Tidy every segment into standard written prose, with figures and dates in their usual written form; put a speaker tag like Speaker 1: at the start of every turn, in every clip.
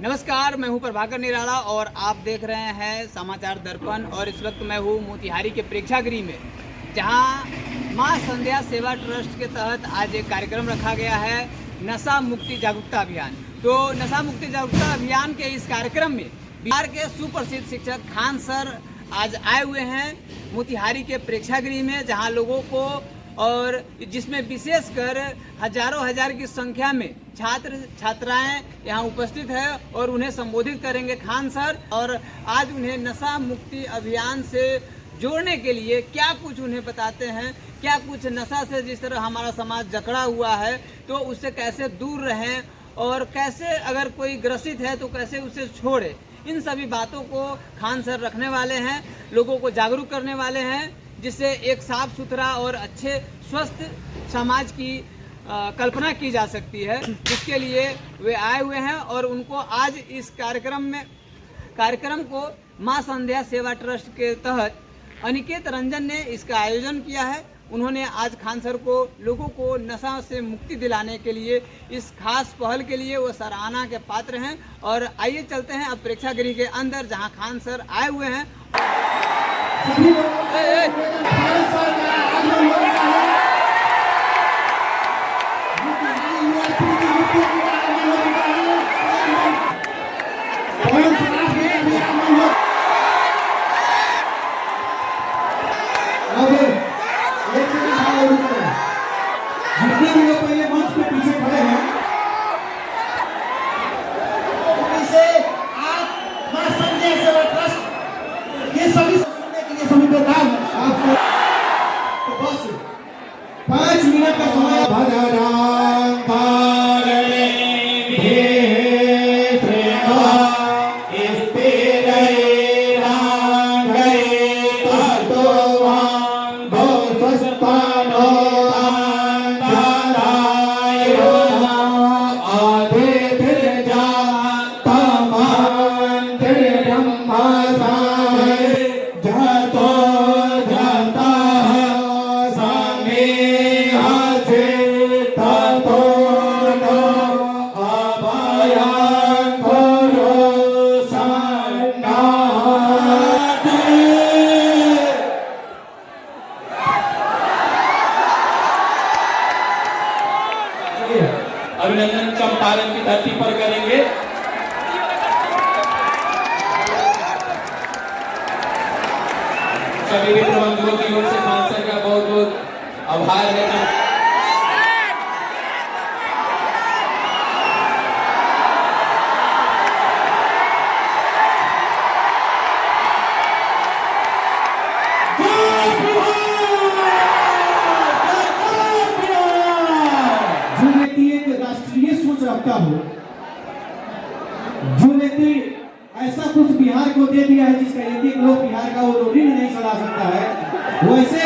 Speaker 1: नमस्कार, मैं हूं प्रभाकर निराला और आप देख रहे हैं समाचार दर्पण। और इस वक्त मैं हूं मोतिहारी के प्रेक्षागृह में, जहां मां संध्या सेवा ट्रस्ट के तहत आज एक कार्यक्रम रखा गया है, नशा मुक्ति जागरूकता अभियान। तो नशा मुक्ति जागरूकता अभियान के इस कार्यक्रम में बिहार के सुप्रसिद्ध शिक्षक खान सर आज आए हुए हैं मोतिहारी के प्रेक्षागृह में, जहाँ लोगों को और जिसमें विशेषकर हजारों हजार की संख्या में छात्र छात्राएं यहाँ उपस्थित है और उन्हें संबोधित करेंगे खान सर। और आज उन्हें नशा मुक्ति अभियान से जोड़ने के लिए क्या कुछ उन्हें बताते हैं, क्या कुछ नशा से जिस तरह हमारा समाज जकड़ा हुआ है तो उससे कैसे दूर रहें और कैसे अगर कोई ग्रसित है तो कैसे उसे छोड़े, इन सभी बातों को खान सर रखने वाले हैं, लोगों को जागरूक करने वाले हैं, जिससे एक साफ सुथरा और अच्छे स्वस्थ समाज की कल्पना की जा सकती है। जिसके लिए वे आए हुए हैं और उनको आज इस कार्यक्रम को मां संध्या सेवा ट्रस्ट के तहत अनिकेत रंजन ने इसका आयोजन किया है। उन्होंने आज खान सर को लोगों को नशा से मुक्ति दिलाने के लिए इस खास पहल के लिए वो सराहना के पात्र हैं। और आइए चलते हैं अब प्रेक्षागृह के अंदर, जहां खान सर आए हुए हैं।
Speaker 2: जितने भी लोग पहले मंच के पीछे खड़े हैं, इसे आप मां संध्या सेवा ट्रस्ट ये सभी सुनने के लिए सभी बेताब है। आप तो बस 5 मिनट का समय भगवान पालने भेद रेवा इस तेरे रंग गए तत्वान बहुत सस्तानो
Speaker 3: अभिनंदन चंपारण की धरती पर करेंगे। सभी मित्र बंधुओं की ओर से खान सर का बहुत बहुत आभार है।
Speaker 2: राष्ट्रीय सोच रखता हो, जो व्यक्ति ऐसा कुछ बिहार को दे दिया है जिसका एक लोग बिहार का वो रोटी नहीं चला सकता है, वैसे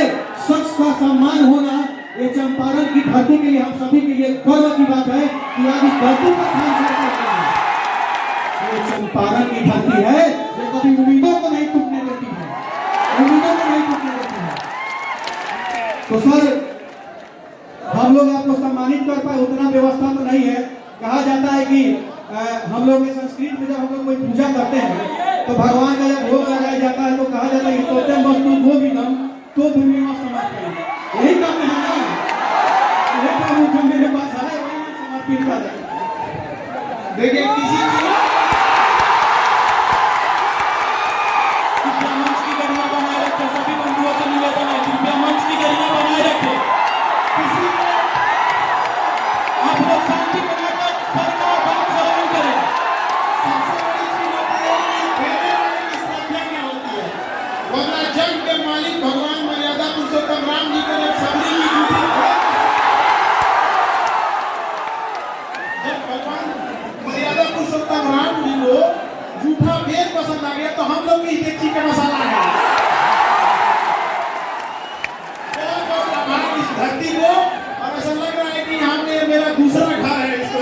Speaker 2: शख्स का सम्मान होना ये चंपारण की धरती के लिए हम सभी के लिए गर्व की बात है कि आज इस धरती पर खान सर ये चंपारण की धरती है जो कभी उम्मीदों को नहीं टूटने देती है, उम्मीदों को नहीं टूटने देती है। तो सर हम लोग आपको सम्मानित कर पाए उतना व्यवस्था तो नहीं है। कहा जाता है कि हम लोग के संस्कृत में जब हम लोग कोई पूजा करते हैं तो भगवान का जब भोग लगाया जाता है तो कहा जाता है कि तोते वस्तु वो भी दम तो भूमि में समर्पित, यही काम है ना, यही काम जो मेरे पास है वही समर्पित कर रहे हैं। देखिए किसी मंच की गरिमा बनाए रखे, सभी बंधुओं से निवेदन है कृपया मंच की गरिमा बनाए रखे। आप लोग शांति बनाकर सबका बात श्रवण करें। सबसे बड़ी चीज होती है कि देने वाले की श्रद्धा क्या होती है, वरना जग के मालिक भगवान मर्यादा पुरुषोत्तम राम जी को जब सबरी की ड्यूटी जब भगवान मर्यादा पुरुषोत्तम राम जी को जूठा बेर पसंद आ गया तो हम लोग भी देखी के मसाला है इस धरती को। और ऐसा लग रहा है कि यहाँ पे मेरा दूसरा घर है इसको।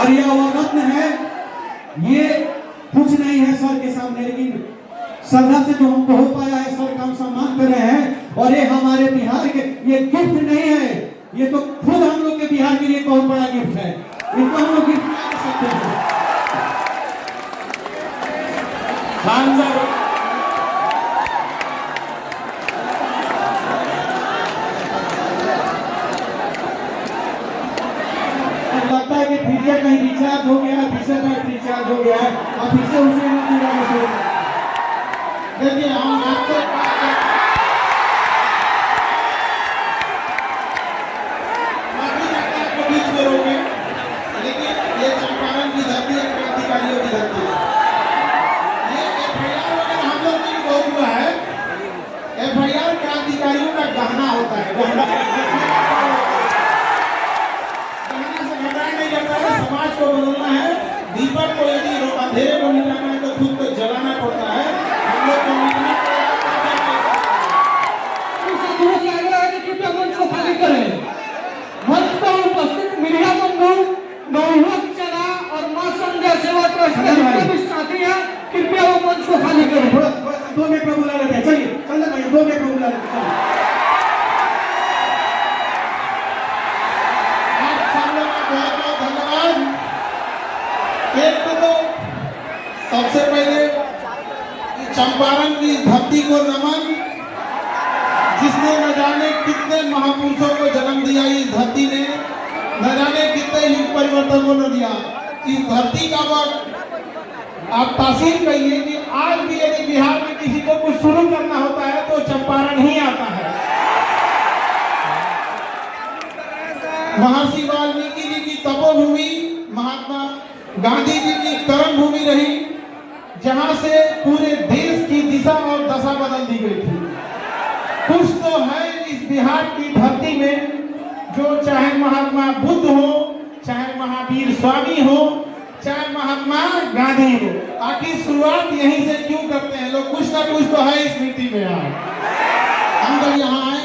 Speaker 2: और यह वररत्न है, ये कुछ नहीं है सर के सामने, लेकिन श्रद्धा से जो हमको हो पाया है, सर का हम सम्मान कर रहे हैं। और ये हमारे बिहार के, ये गिफ्ट नहीं है, ये तो खुद हम लोग के बिहार के लिए बहुत बड़ा गिफ्ट है। इनको हम लोग गिफ्ट नहीं कर सकते हैं।
Speaker 4: खान साहब
Speaker 2: लगता है कि फिर से कहीं रिचार्ज हो गया, फिर से कहीं रिचार्ज हो गया है, और फिर से उसे नहीं मिला मुझे। देखिए हम आपको बीच में रोके, लेकिन ये चंपारण की धरती है, क्रांतिकारियों की धरती है। ये एफआईआर वगैरह हम लोग की बहुत हुआ है। एफआईआर क्रांतिकारियों का गहना होता है, गहना से घबराया नहीं जाता है। समाज को बदलना है, दीपक को यदि अंधेरे को मिटाना है तो खुद को जलाना पड़ता है। हम लोग को मिटना
Speaker 5: खाली करें। मंच पर उपस्थित मीडिया बंधु, बहुमत चला और मां संध्या सेवा ट्रस्ट के जितने भी साथी हैं, कृपया वो मंच को खाली करें।
Speaker 2: थोड़ा 2 मिनट में बुला लेते हैं, चलिए चल भाई, 2 मिनट में बुला लेते हैं। आप सब लोगों का बहुत बहुत धन्यवाद। एक तो सबसे पहले चंपारण की धरती को नमन, जिसने न जाने कितने महापुरुषों को जन्म दिया। इस धरती ने न जाने कितने युग परिवर्तन को न दिया। इस धरती का वक्त आप तासीर कहिए कि आज भी यदि बिहार में किसी को कुछ शुरू करना होता है तो चंपारण ही आता है। महर्षि वाल्मीकि जी की तपोभूमि, महात्मा गांधी जी की कर्म भूमि रही, जहां से पूरे देश की दिशा और दशा बदल दी गई थी। कुछ तो है इस बिहार की धरती में, जो चाहे महात्मा बुद्ध हो, चाहे महावीर स्वामी हो, चाहे महात्मा गांधी हो। आखिर शुरुआत यहीं से क्यों करते हैं लोग? कुछ ना कुछ तो है इस मिट्टी में यार। हम जब यहाँ आए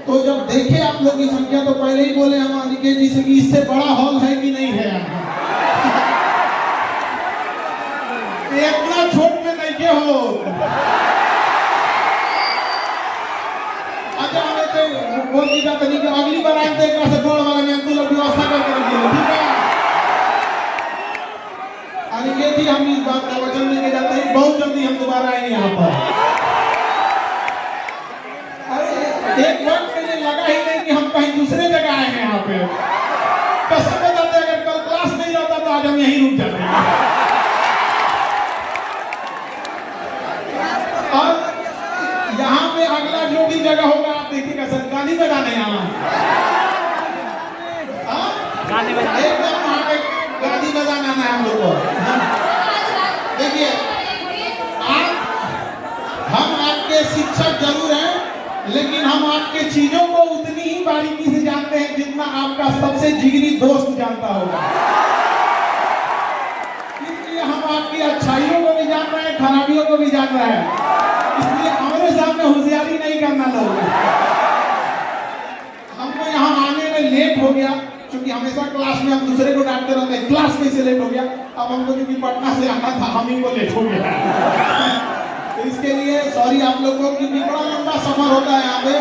Speaker 2: तो जब देखे आप लोग की संख्या, तो पहले ही बोले हम अनिकेत जी से कि इससे बड़ा हॉल है कि नहीं है यहाँ। इतना छोट में नहीं के हो। अच्छा हमें बोल दी जाता नहीं कि अगली बार आए तो एक से गोड़ वाला में तू लोग व्यवस्था करके रखिए, ठीक है? अनिकेत जी, हम इस बात का वचन लेके जाते हैं, बहुत जल्दी हम दोबारा आएंगे यहाँ पर। अरे एक वक्त मुझे लगा ही नहीं कि हम कहीं दूसरे जगह आए हैं यहाँ पे। कसम बताते अगर कल क्लास नहीं रहता तो आज हम यहीं रुक जाते हैं। और यहाँ पे अगला जो भी जगह होगा आप देखिएगा सर, गाली बजाने यहाँ एकदम गाली बजाना है हम लोग को। देखिए हम आपके शिक्षक जरूर हैं, लेकिन हम आपके चीजों को उतनी ही बारीकी से जानते हैं जितना आपका सबसे जिगरी दोस्त जानता होगा। इसलिए हम आपकी अच्छाइयों को भी जान रहे हैं, खराबियों को भी जान रहे हैं। इसलिए हमारे सामने होशियारी नहीं करना लोग। हमको यहाँ आने में लेट हो गया, क्योंकि हमेशा क्लास में हम दूसरे को डांटते रहते हैं, क्लास में से लेट हो गया। अब हमको क्योंकि पटना से आना था, हम ही को लेट हो गया। तो इसके लिए सॉरी आप लोगों की, बड़ा लंबा सफर होता है यहाँ पे।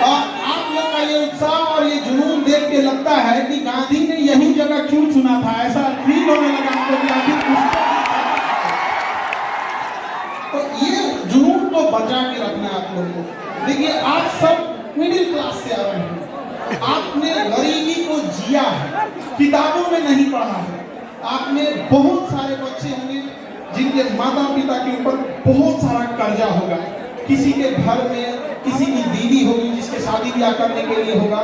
Speaker 2: और आप लोग का ये उत्साह और ये जुनून देख के लगता है कि गांधी ने यही जगह क्यों चुना था, ऐसा फील होने लगा हमको कि आखिर तो ये जुनून को बचा के रखना है आप लोगों को। देखिए आप सब मिडिल क्लास से आ रहे हैं, आपने गरीबी को जिया है, किताबों में नहीं पढ़ा है। आपने बहुत सारे बच्चे होंगे जिनके माता पिता के ऊपर बहुत सारा कर्जा होगा, किसी के घर में किसी की बीवी होगी जिसके शादी ब्याह करने के लिए होगा,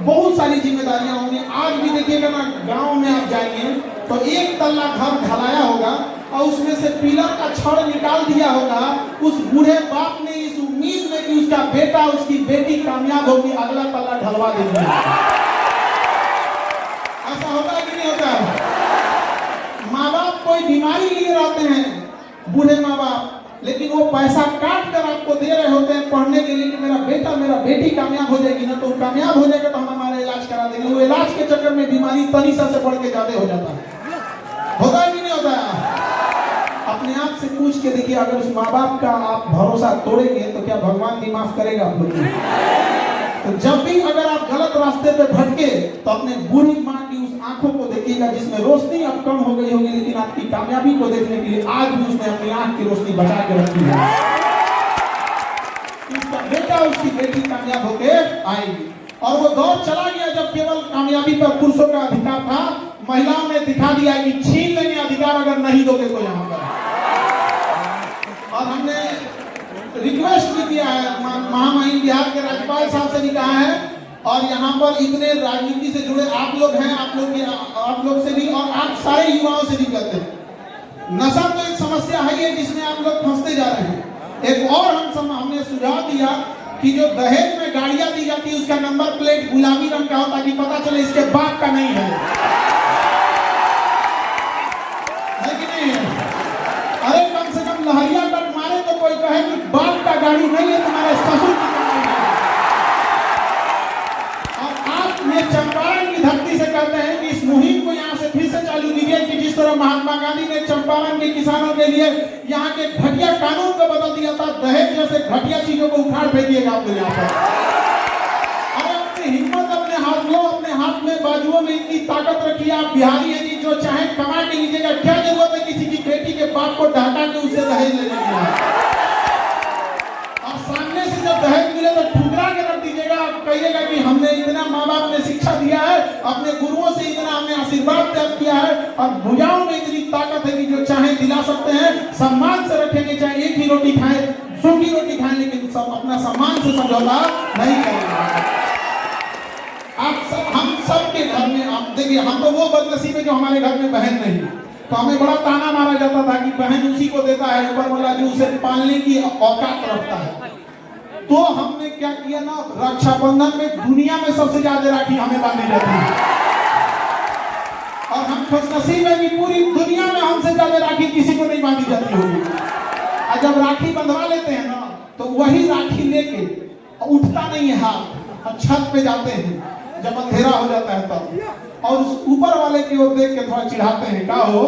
Speaker 2: बहुत सारी जिम्मेदारियां होंगी। आज भी देखिएगा ना, गांव में आप जाएंगे तो एक तल्ला घर ढलाया होगा और उसमें से पिलर का छड़ निकाल दिया होगा। उस बूढ़े बाप ने इस उम्मीद में कि उसका बेटा उसकी बेटी कामयाब होगी, अगला तल्ला ढलवा देंगे। ऐसा होता है कि नहीं होता? माँ बाप कोई बीमारी लिए रहते हैं, बूढ़े माँ बाप, लेकिन वो पैसा काट कर आपको दे रहे होते हैं पढ़ने के लिए कि मेरा बेटा मेरा बेटी कामयाब हो जाएगी ना, तो कामयाब हो जाएगा तो हम हमारा इलाज करा देंगे। वो इलाज के चक्कर में बीमारी तनी सा से बढ़ के ज्यादा हो जाता है। होता है कि नहीं होता है? अपने आप से पूछ के देखिए, अगर उस माँ बाप का आप भरोसा तोड़ेंगे तो क्या भगवान भी माफ करेगा आप लोग को? तो जब भी अगर आप गलत रास्ते पे भटके तो अपने बूढ़ी माँ की उस आंखों को देखिएगा जिसमें रोशनी अब कम हो गई होगी, लेकिन आपकी कामयाबी को देखने के लिए आज भी उसने अपनी आंख की रोशनी बचा के रखी है। उसका बेटा उसकी बेटी कामयाब होकर आएगी। और वो दौर चला गया जब केवल कामयाबी पर पुरुषों का अधिकार था, महिलाओं ने दिखा दिया कि छीन लेंगे अधिकार अगर नहीं दोगे तो यहाँ पर। और हमने रिक्वेस्ट भी किया है, महामहिम बिहार के राज्यपाल साहब से भी कहा है, और यहाँ पर इतने राजनीति से जुड़े आप लोग हैं, आप लोग से भी और आप सारे युवाओं से भी कहते हैं, नशा तो एक समस्या है जिसमें आप लोग फंसते जा रहे हैं। एक और हमने सुझाव दिया कि जो दहेज में गाड़ियां दी जाती है उसका नंबर प्लेट गुलाबी रंग का होता कि पता चले इसके बाप का नहीं है कि नहीं है? अरे कम से कम लहरिया कट मारे तो कोई कहे कि बाप का गाड़ी नहीं है, तुम्हारे ससुर की गाड़ी है। और आप ये चंपारण की धरती से कहते हैं कि इस मुहिम को यहाँ से फिर से चालू कीजिए कि जिस तरह महात्मा गांधी ने चंपारण के किसानों के लिए यहाँ के घटिया कानून को बदल दिया था, दहेज जैसे घटिया चीजों को उखाड़ फेंकिएगा आपको यहाँ पर। अरे अपनी हिम्मत अपने हाथ लो, अपने हाथ में बाजुओं में इतनी ताकत रखिए। आप बिहारी हैं जी, जो चाहे कमा के लीजिएगा, क्या जरूरत है किसी की बेटी के बाप को ढाका के उससे दहेज लेने की? और सामने से जब दहेज मिले तो ठुकरा के रख दीजिएगा। आप कहिएगा कि हमने इतना माँ बाप ने शिक्षा दिया है, अपने गुरुओं से इतना हमने आशीर्वाद प्राप्त किया है, और भुजाओं में इतनी ताकत है कि जो चाहे दिला सकते हैं, सम्मान से रखेंगे, चाहे एक ही रोटी खाएं, सूखी रोटी खाएं, लेकिन सब अपना सम्मान से समझौता नहीं करेंगे। हम सबके घर में आप देखिए, हम तो वो बदनसीब है जो हमारे घर में बहन नहीं, तो हमें बड़ा ताना मारा जाता था कि बहन उसी को देता है ऊपर वाला जो उसे पालने की औकात रखता है। तो हमने क्या किया ना, रक्षाबंधन में दुनिया में सबसे ज्यादा राखी हमें बांधी जाती है, और हम खुशनसीब है कि पूरी दुनिया में हमसे ज्यादा राखी किसी को नहीं बांधी जाती होगी। और जब राखी बंधवा लेते हैं ना, तो वही राखी लेके उठता नहीं है हाथ, और छत पे जाते हैं जब अंधेरा हो जाता है तब, और उस ऊपर वाले की ओर देख के थोड़ा चिढ़ाते हैं, क्या हो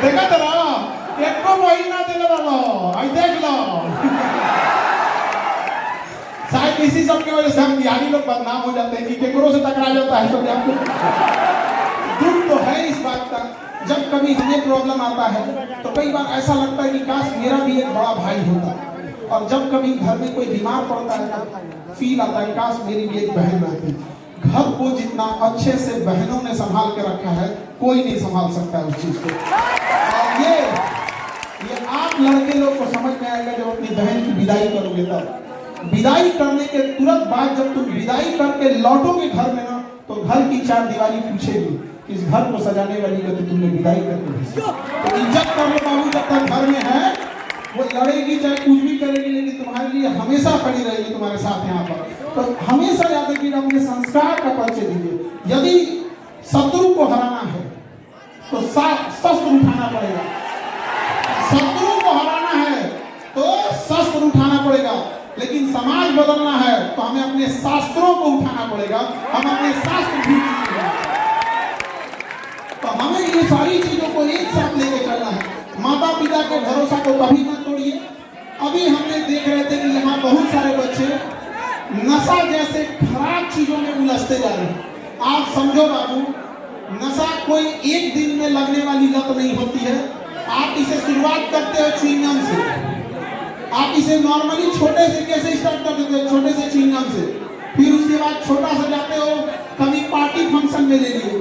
Speaker 2: देखा तो ना, एक को महीना देने वाला आई देख लो। शायद इसी सब की वजह से हम बिहारी लोग बदनाम हो जाते हैं कि केकरों से टकरा जाता है। तो आपको दुख तो है इस बात का, जब कभी हमें प्रॉब्लम आता है तो कई बार ऐसा लगता है कि काश मेरा भी एक बड़ा भाई होता, और जब कभी घर में कोई बीमार पड़ता है तो फील आता है काश मेरी भी एक बहन रहती। घर को जितना अच्छे से बहनों ने संभाल के रखा है, कोई नहीं संभाल सकता है उस चीज को। और ये आप लड़के लोग को समझ में आएगा जब अपनी बहन की विदाई करोगे तब। विदाई करने के तुरंत बाद जब तुम विदाई करके लौटोगे घर में ना, तो घर की चार दीवारी पूछेगी इस घर को सजाने वाली को तो तुमने विदाई करके भेजी। तो इज्जत कर लो बाबू, जब तक घर में है वो लड़ेगी चाहे कुछ भी करेगी, लेकिन तुम्हारे लिए हमेशा खड़ी रहेगी तुम्हारे साथ यहाँ पर। तो हमेशा याद रखिएगा, अपने संस्कार का परिचय दीजिए। यदि शत्रु को हराना है तो शस्त्र उठाना पड़ेगा, शत्रु को हराना है तो शस्त्र उठाना पड़ेगा, लेकिन समाज बदलना है तो हमें अपने शास्त्रों को उठाना पड़ेगा। हम अपने शास्त्र भी, तो हमें ये सारी चीजों को एक साथ लेके चलना है। माता पिता के भरोसा को कभी मत तोड़िए। अभी हमने देख रहे थे कि यहाँ बहुत सारे बच्चे नशा जैसे खराब चीजों में उलझते जा रहे हैं। आप समझो बाबू, नशा कोई एक दिन में लगने वाली लत नहीं होती है। आप इसे शुरुआत करते हो च्युइंगम से, आप इसे नॉर्मली छोटे से कैसे स्टार्ट कर देते हो, छोटे से च्युइंगम से, फिर उसके बाद छोटा सा जाते हो कभी पार्टी फंक्शन में ले लिए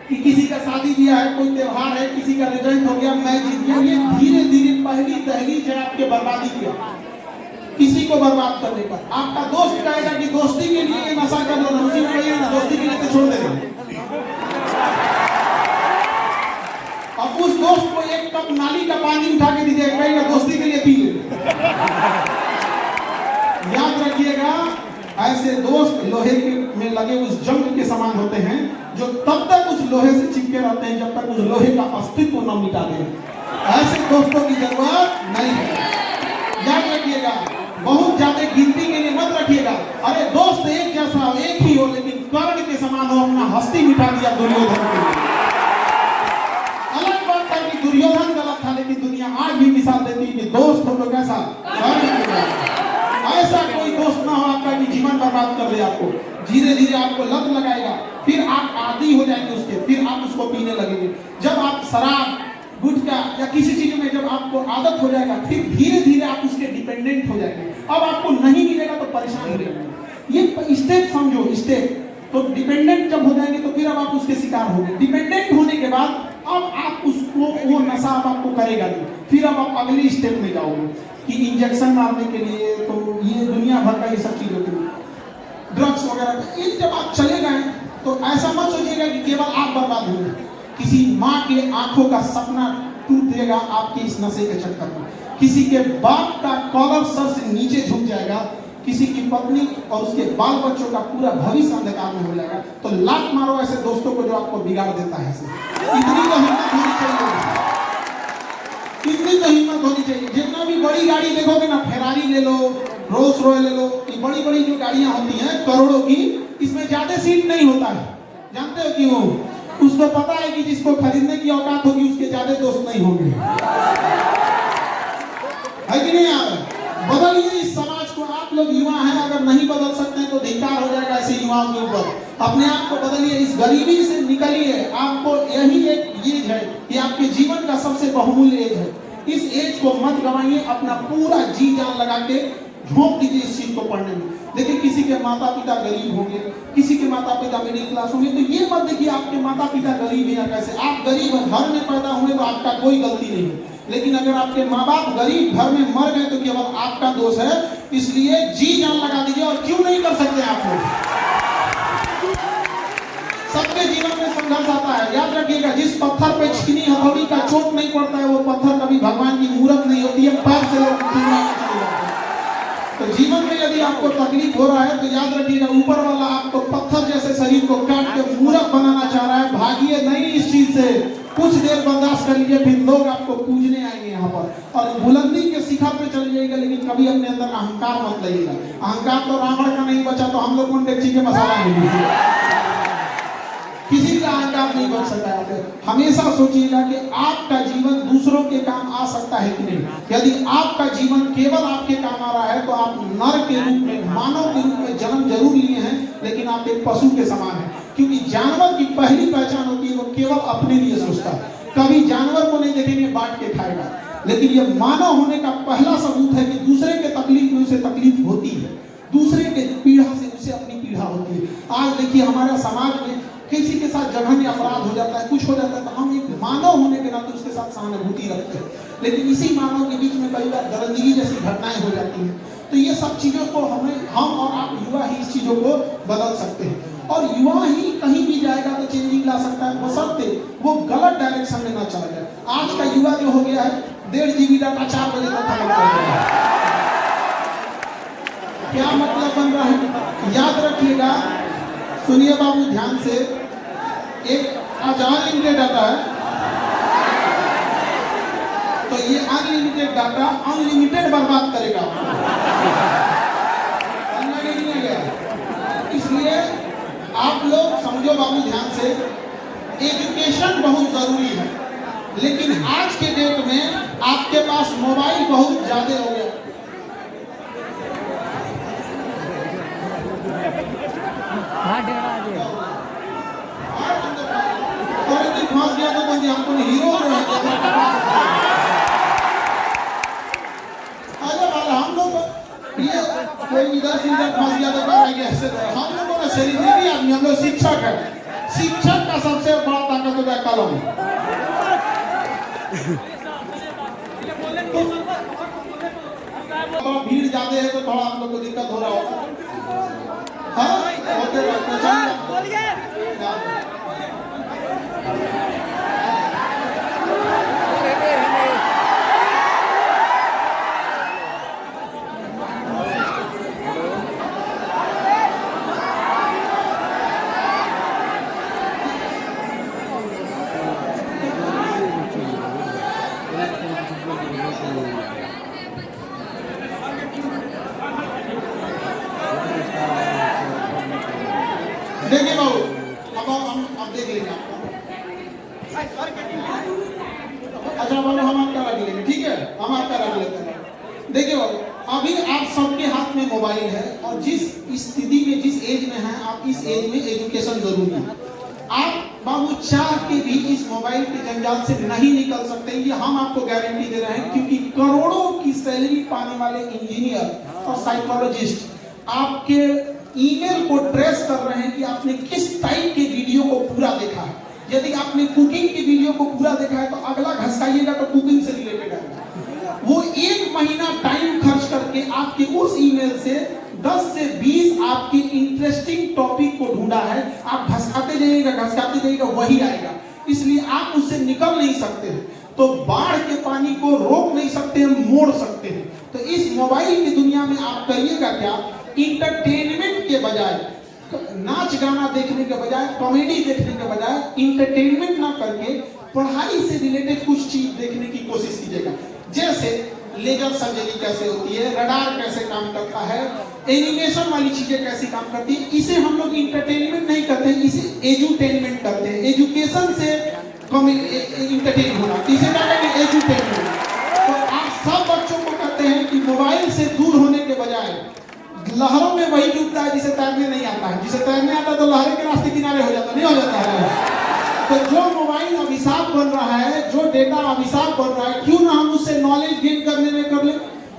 Speaker 2: कि किसी का शादी ब्याह है, कोई त्योहार है, किसी का रिजल्ट हो गया, मैं जीत गया। ये धीरे धीरे पहली दहलीज है आपके बर्बादी की, किसी को बर्बाद करने का। आपका दोस्त कहेगा कि दोस्ती के लिए ये नशा कर लो, उसी में कहिए ना दोस्ती के लिए तो छोड़ देना। अब उस दोस्त को एक कप नाली का पानी उठा के दीजिएगा, कहेगा दोस्ती के लिए पी ले। याद रखिएगा, ऐसे दोस्त लोहे के में लगे उस जंग के समान होते हैं जो तब तक उस लोहे से चिपके रहते हैं जब तक उस लोहे का अस्तित्व न मिटा दे। ऐसे दोस्तों की जरूरत नहीं है। याद रखिएगा, बहुत ज्यादा गिनती के लिए मत रखिएगा। अरे दोस्त एक जैसा हो, एक ही हो, लेकिन कर्ण के समान हो, अपना हस्ती मिटा दिया दुर्योधन के लिए। अलग बात था कि दुर्योधन गलत था, लेकिन दुनिया आज भी मिसाल देती है कि दोस्त हो तो कैसा, कर्ण की तरह। ऐसा कोई दोस्त ना हो आपका कि जीवन बर्बाद कर ले आपको, धीरे धीरे आपको लत लगाएगा, फिर आप आदी हो जाएंगे उसके, फिर आप उसको पीने लगेंगे। जब आप शराब, गुटखा या किसी चीज में जब आपको आदत हो जाएगा, फिर धीरे धीरे आप उसके डिपेंडेंट हो जाएंगे। अब आपको नहीं मिलेगा तो परेशान हो जाएंगे। ये स्टेप समझो, स्टेप। तो डिपेंडेंट जब हो जाएंगे तो फिर अब आप उसके शिकार होंगे। डिपेंडेंट होने के बाद अब आप उसको, वो नशा अब आपको करेगा नहीं, फिर अब आप अगली स्टेप में जाओगे कि इंजेक्शन मारने के लिए, तो ये दुनिया भर का ये सब चीजों के लिए, ड्रग्स वगैरह। इन जब आप चले गए तो ऐसा मत सोचिएगा कि केवल आप बर्बाद होंगे, किसी माँ के आंखों का सपना टूट देगा आपके इस नशे के चक्कर में, किसी के बाप का कॉलर सर से नीचे झुक जाएगा, किसी की पत्नी और उसके बाल बच्चों का पूरा भविष्य अंधकार में हो जाएगा। तो लात मारो ऐसे दोस्तों को जो आपको बिगाड़ देता है। इतनी तो हिम्मत होनी चाहिए, इतनी तो हिम्मत होनी चाहिए। जितना भी बड़ी गाड़ी देखोगे ना, फेरारी ले लो, रोल्स रॉयल ले लो, ये बड़ी बड़ी जो गाड़ियां होती हैं करोड़ों की, इसमें ज्यादा सीट नहीं होता है। जानते हो क्यों? उसको पता है कि जिसको खरीदने की औकात होगी उसके ज्यादा दोस्त नहीं होंगे, है कि नहीं यार? बदलिए इस समाज को। आप लोग युवा हैं, अगर नहीं बदल सकते हैं तो धिक्कार हो जाएगा ऐसे युवाओं के ऊपर। अपने आप को बदलिए, इस गरीबी से निकलिए। आपको यही एक एज है, ये आपके जीवन का सबसे बहुमूल्य एज है। इस एज को मत गंवाइए, अपना पूरा जी जान लगा के झोंक दीजिए इस चीज को पढ़ने में। देखिए किसी के माता पिता गरीब होंगे, किसी के माता पिता मिडिल क्लास होंगे, तो ये मत देखिए आपके माता पिता गरीब हैं या कैसे। आप गरीब घर में पैदा हुए तो आपका कोई गलती नहीं है, लेकिन अगर आपके माँ बाप गरीब घर में मर गए तो केवल आपका दोष है। इसलिए जी जान लगा दीजिए। और क्यों नहीं कर सकते आप लोग? सबके जीवन में संघर्ष आता है। याद रखिएगा, जिस पत्थर पे छीनी हथौड़ी का चोट नहीं पड़ता है, वो पत्थर कभी भगवान की मूर्त नहीं होती है, पैर से लोग चुरा के चले जाते हैं। तो जीवन में यदि आपको तकलीफ हो रहा है तो याद रखिएगा, ऊपर वाला आपको पत्थर जैसे शरीर को काट के मूर्त बनाना चाह रहा है। भागिए नहीं इस चीज से, कुछ देर बर्दाश्त कर लीजिए, फिर लोग आपको पूजने आएंगे यहाँ पर और बुलंदी के शिखर पे चल जाइएगा। लेकिन कभी अपने अंदर अहंकार मत लाइएगा। अहंकार तो रावण का नहीं बचा, तो हम लोग कौन डेक्ची के मसाला नहीं, किसी का अहंकार नहीं बच सकता है। हमेशा सोचिएगा कि आपका जीवन दूसरों के काम आ सकता है कि नहीं। यदि आपका जीवन केवल आपके काम आ रहा है तो आप नर के रूप में, मानव के रूप में जन्म जरूर लिए हैं, लेकिन आप एक पशु के समान हैं। क्योंकि जानवर की पहली पहचान होती है वो केवल अपने लिए सोचता है, कभी जानवर को नहीं देखेंगे बांट के खाएगा। लेकिन यह मानव होने का पहला सबूत है कि दूसरे के तकलीफ में उसे तकलीफ होती है, दूसरे के पीड़ा से उसे अपनी पीड़ा होती है। आज देखिए हमारे समाज में किसी के साथ जघन्य अपराध हो जाता है, कुछ हो जाता है, तो हम एक मानव होने के नाते उसके साथ सहानुभूति रखते हैं। लेकिन इसी मानव के बीच में कई बार दरिंदगी जैसी घटनाएं हो जाती हैं। तो ये सब चीजों को हम और आप युवा ही इस चीजों को बदल सकते हैं। और युवा ही कहीं भी जाएगा तो चेंजिंग ला सकता है, बशर्ते वो गलत डायरेक्शन में ना चला जाए। आज का युवा जो हो गया है 1.5 GB डाटा 4 बजे तक खत्म कर रहा है। क्या मतलब बन रहा है? याद रखिएगा, सुनिए बाबू ध्यान से, एक आज अनलिमिटेड डाटा है, तो ये अनलिमिटेड डाटा अनलिमिटेड बर्बाद करेगा। इसलिए आप लोग समझो बाबू ध्यान से, एजुकेशन बहुत जरूरी है, लेकिन आज के डेट में आपके पास मोबाइल बहुत ज्यादा हो गया। फंस गया तो बोलिए हमको हीरो हम लोग ये कोई इधर से इधर फंस गया तो हम लोगों ने सेलिब्रिटी आदमी, हम लोग शिक्षक है। शिक्षक का सबसे बड़ा ताकत होता है कलम। तो भीड़ ज्यादा है तो थोड़ा आप लोग को दिक्कत हो रहा होगा।
Speaker 6: देखिए बाबू, अब देख लेंगे आपको। अच्छा बाबू, हम आपका रख लेंगे, ठीक है, हम आपका रख लेते हैं। देखिए बाबू, अभी आप सबके हाथ में मोबाइल है और जिस स्थिति में, जिस एज में हैं आप, इस एज में एजुकेशन जरूरी है। आप बाबू चाह के भी इस मोबाइल के जंजाल से नहीं निकल सकते, ये हम आपको गारंटी दे रहे हैं, क्योंकि करोड़ों की सैलरी पाने वाले इंजीनियर और साइकोलॉजिस्ट आपके ईमेल को ट्रेस कर रहे हैं कि आपने किस टाइप के वीडियो को पूरा देखा है। यदि आपने कुकिंग की वीडियो को पूरा देखा है तो अगला घसकाइएगा तो कुकिंग से रिलेटेड है। वो 1 महीना टाइम खर्च करके आपके उस ईमेल से 10 से 20 आपके इंटरेस्टिंग टॉपिक को ढूंढा है। आप घसकाते जाइएगा, वही आएगा। इसलिए आप उससे निकल नहीं सकते हैं। तो बाढ़ के पानी को रोक नहीं सकते हैं, मोड़ सकते हैं। तो इस मोबाइल की दुनिया में आप करिएगा क्या, इंटरटेनमेंट के बजाय, नाच गाना देखने के बजाय, कॉमेडी देखने के बजाय, इंटरटेनमेंट ना करके पढ़ाई से रिलेटेड कुछ चीज देखने की कोशिश कीजिएगा। जैसे लेजर सर्जरी कैसे होती है, रडार कैसे काम करता है, एनिमेशन वाली चीजें कैसे काम करती है। इसे हम लोग इंटरटेनमेंट नहीं करते, इसे एजुटेनमेंट करते हैं। एजुकेशन से इंटरटेन होना, इसे क्या कहते हैं, एजुटेनमेंट। तो आप सब बच्चों को कहते हैं कि मोबाइल से दूर होने के बजाय लहरों में वही डूबता है जिसे तैरने नहीं आता है। जिसे तैरने आता है तो लहरें के रास्ते किनारे हो जाता, नहीं हो जाता है। तो जो मोबाइल अभिशाप बन रहा है, जो डेटा अभिशाप बन रहा है, क्यों ना हम उससे नॉलेज गेन करने में कर ले।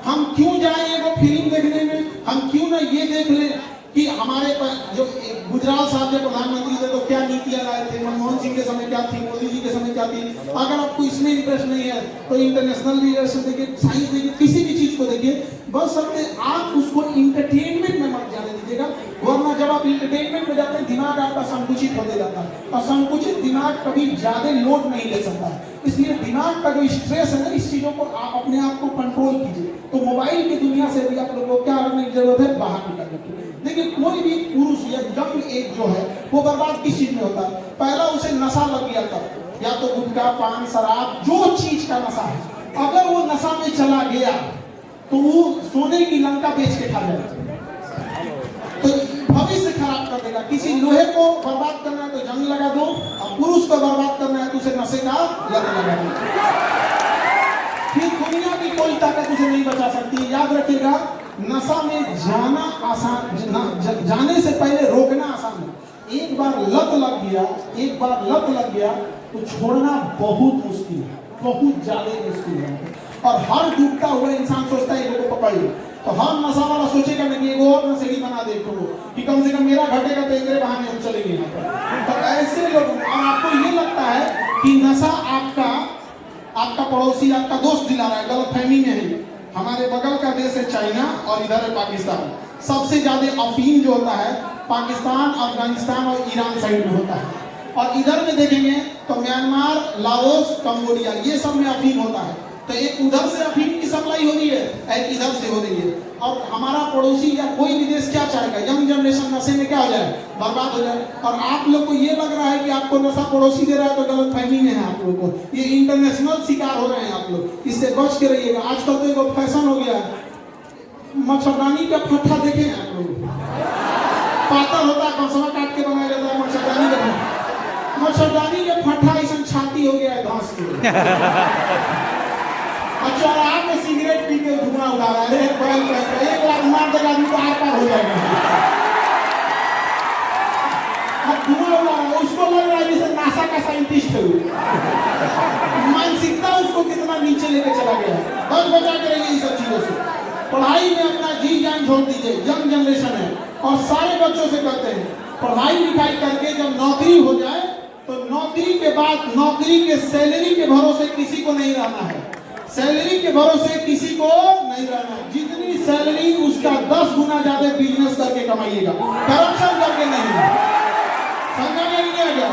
Speaker 6: हम क्यों जाए वो फिल्म देखने में, हम क्यों ना ये देख ले कि हमारे जो गुजराल साहब जब प्रधानमंत्री थे तो क्या नीतियां लाए थे, मनमोहन सिंह के समय क्या थी, मोदी जी के समय क्या थी। अगर आपको इसमें इंटरेस्ट नहीं है तो इंटरनेशनल लीडरशिप देखिए, साइंस देखिए, किसी भी चीज को देखिए, बस अपने आप उसको इंटरटेनमेंट में मत जाने दीजिएगा। वरना जब आप इंटरटेनमेंट में जाते हैं दिमाग आपका संकुचित होते जाता है, और संकुचित दिमाग कभी ज्यादा लोड नहीं ले सकता। इसलिए दिमाग का जो स्ट्रेस है ना, इस चीजों को आप अपने आप को कंट्रोल कीजिए। तो मोबाइल की दुनिया से भी आप लोगों को क्या करने की जरूरत है, बाहर निकलने की। देखिए कोई भी पुरुष या यंग एज जो है वो बर्बाद किस चीज में होता है, पहला उसे नशा लग गया था, या तो गुटखा, पान, शराब, जो चीज का नशा है। अगर वो नशा में चला गया तो वो सोने की लंका बेच के खा जाएगा, तो भविष्य खराब कर देगा। किसी लोहे को बर्बाद करना है तो जंग लगा दो, और पुरुष को बर्बाद करना है तो उसे नशे का लत लगा दो। फिर दुनिया की कोई ताकत उसे नहीं बचा सकती। याद रखिएगा, नशा में जाना आसान, जाने से पहले रोकना आसान है। एक बार लत लग गया तो छोड़ना बहुत मुश्किल है, बहुत ज्यादा मुश्किल है। और हर डूबता हुआ इंसान सोचता है इनको पकड़ लो, तो हर नशा वाला सोचेगा नहीं कि वो और नशेड़ी बना देखो कि कम से कम मेरा घटेगा तो एक बहाने हम चलेंगे यहाँ पर। तो ऐसे लोग, और आपको ये लगता है कि नशा आपका पड़ोसी, आपका दोस्त दिला रहा है, गलतफहमी में है। हमारे बगल का देश है चाइना और इधर है पाकिस्तान। सबसे ज्यादा अफीम जो होता है पाकिस्तान, अफगानिस्तान और ईरान साइड में होता है। और इधर में देखेंगे तो म्यांमार, लाओस, कंबोडिया, ये सब में अफीम होता है। तो एक उधर से अफीम की सप्लाई हो रही है, एक इधर से हो रही है। और हमारा पड़ोसी या कोई भी देश क्या चाहेगा, यंग जनरेशन नशे में क्या हो जाए, बर्बाद हो जाए। और आप लोग को ये लग रहा है कि आपको नशा पड़ोसी दे रहा है तो गलतफहमी में है आप लोग को। ये इंटरनेशनल शिकार हो रहे हैं आप लोग, इससे बच के रहिएगा। आजकल तो एक फैशन हो गया है, मच्छरदानी का फट्टा देखे हैं आप लोग, पातर होता है, कंसवा काट के बनाया जाता है मच्छरदानी का। मच्छरदानी के फट्टा ऐसा छाती हो गया है घास के। और चौराहा में सिगरेट पी के धुआं उड़ा रहा है, एक लाख मार देगा आदमी तो आर पार हो जाएगा। अब धुआं उड़ा रहा है, उसको लग रहा है जैसे नासा का साइंटिस्ट है। मानसिकता उसको कितना नीचे लेके चला गया है। बच बचा के रहिए इन सब चीजों से। पढ़ाई में अपना जी जान छोड़ दीजिए, यंग जनरेशन है। और सारे बच्चों से कहते हैं पढ़ाई लिखाई करके जब नौकरी हो जाए तो नौकरी के बाद, नौकरी के सैलरी के भरोसे किसी को नहीं रहना है। सैलरी के भरोसे किसी को नहीं रहना। जितनी सैलरी उसका 10 गुना ज्यादा बिजनेस करके कमाइएगा, करप्शन करके नहीं। समझा नहीं गया?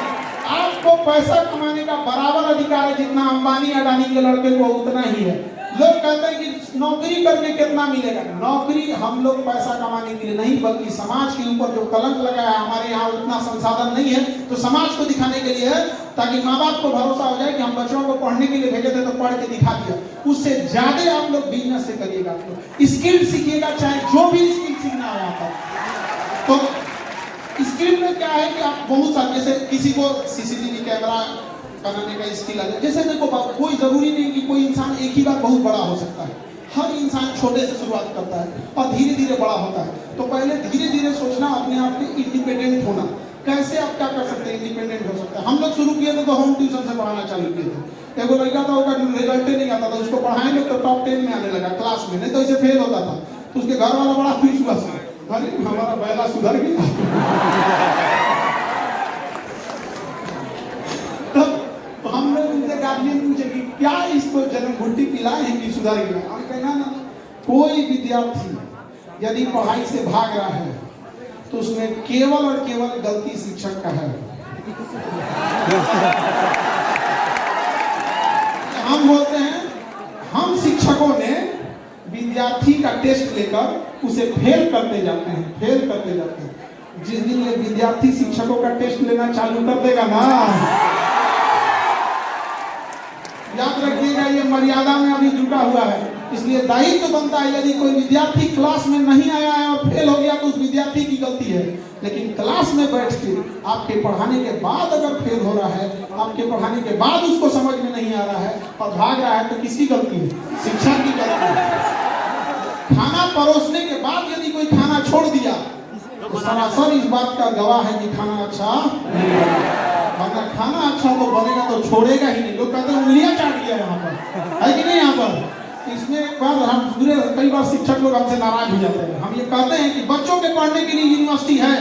Speaker 6: आपको पैसा कमाने का बराबर अधिकार है जितना अंबानी अडानी के लड़के को उतना ही है। लोग कहते हैं कि नौकरी करके कितना मिलेगा। नौकरी हम लोग पैसा कमाने के लिए नहीं, बल्कि समाज के ऊपर जो कलंक लगा है, हमारे यहाँ उतना संसाधन नहीं है तो समाज को दिखाने के लिए है, ताकि माँ बाप को भरोसा हो जाए कि हम बच्चों को पढ़ने के लिए भेजे थे तो पढ़ के दिखा दिया। उससे ज्यादा आप लोग बिजनेस से करिएगा, आप लोग स्किल सीखिएगा, चाहे जो भी स्किल सीखना है। तो स्किल फील्ड में क्या है कि आप बहुत सारे, जैसे किसी को सीसीटीवी कैमरा बनाने का स्किल है, जैसे देखो कोई जरूरी नहीं कि कोई इंसान एक ही बार बहुत बड़ा हो सकता है। हर इंसान छोटे से शुरुआत करता है और धीरे धीरे बड़ा होता है। तो पहले धीरे धीरे सोचना, अपने आप में इंडिपेंडेंट होना। कैसे आप क्या कर सकते हैं, इंडिपेंडेंट हो सकता है। हम लोग शुरू किए थे तो होम ट्यूशन से पढ़ाना चालू किए थे। एगो लड़का था, उसका रिजल्ट नहीं आता था, उसको पढ़ाएंगे तो टॉप 10 में आने लगा क्लास में, नहीं तो इसे फेल होता था। तो उसके घर वाला बड़ा खुश हुआ, अरे हमारा बैला सुधर गया। तो हम लोग उनसे गार्जियन पूछे कि क्या इसको जन्म घुट्टी पिलाए हैं कि सुधर गया। हम कहना ना, कोई विद्यार्थी यदि पढ़ाई से भाग रहा है तो उसमें केवल और केवल गलती शिक्षक का है। हम बोलते हैं, हम शिक्षकों ने विद्यार्थी का टेस्ट लेकर उसे फेल करते जाते हैं। जिस दिन ये विद्यार्थी शिक्षकों का टेस्ट लेना चालू कर देगा ना, याद रखिएगा ये मर्यादा में अभी जुटा हुआ है। इसलिए दायित्व तो बनता है, यदि कोई विद्यार्थी क्लास में नहीं आया है और फेल हो गया तो उस विद्यार्थी की गलती है। लेकिन क्लास में बैठ के आपके पढ़ाने के बाद अगर फेल हो रहा है, आपके पढ़ाने के बाद उसको समझ में नहीं आ रहा है और भाग रहा है, तो किसकी गलती है? शिक्षक की गलती है। खाना परोसने के बाद यदि कोई खाना छोड़ दिया तो सरासर इस बात का गवाह है कि खाना अच्छा नहीं बना। वरना खाना अच्छा तो बनेगा तो छोड़ेगा ही नहीं। लोग कहते हैं उंगलियां चाट दिया यहाँ पर, है कि नहीं? यहाँ पर इसमें एक बार हम पूरे कई बार शिक्षक लोग हमसे नाराज हो जाते हैं। हम ये कहते हैं कि बच्चों के पढ़ने के लिए यूनिवर्सिटी है,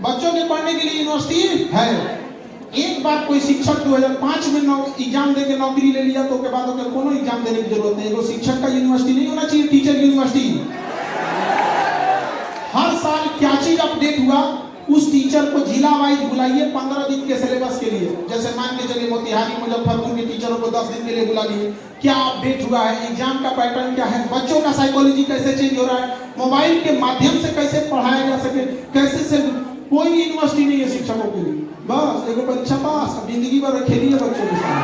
Speaker 6: बच्चों के पढ़ने के लिए यूनिवर्सिटी है। एक बार कोई शिक्षक 2005 में एग्जाम देके नौकरी ले लिया तो उसके बाद ओके कोनो एग्जाम देने की जरूरत नहीं। वो शिक्षक का यूनिवर्सिटी नहीं होना चाहिए, टीचर यूनिवर्सिटी। हर साल क्या चीज अपडेट हुआ, उस टीचर को जिला वाइज बुलाइए 15 दिन के सिलेबस के लिए। जैसे मान के चलिए मोतिहारी मुजफ्फरपुर के टीचरों को 10 दिन के लिए बुला लिए, क्या अपडेट हुआ है, एग्जाम का पैटर्न क्या है, बच्चों का साइकोलॉजी कैसे चेंज हो रहा है, मोबाइल के माध्यम से कैसे पढ़ाया जा सके, कैसे से। कोई यूनिवर्सिटी नहीं है शिक्षकों के लिए, बस एगो परीक्षा पास, अब जिंदगी भर खेलिए बच्चों के साथ।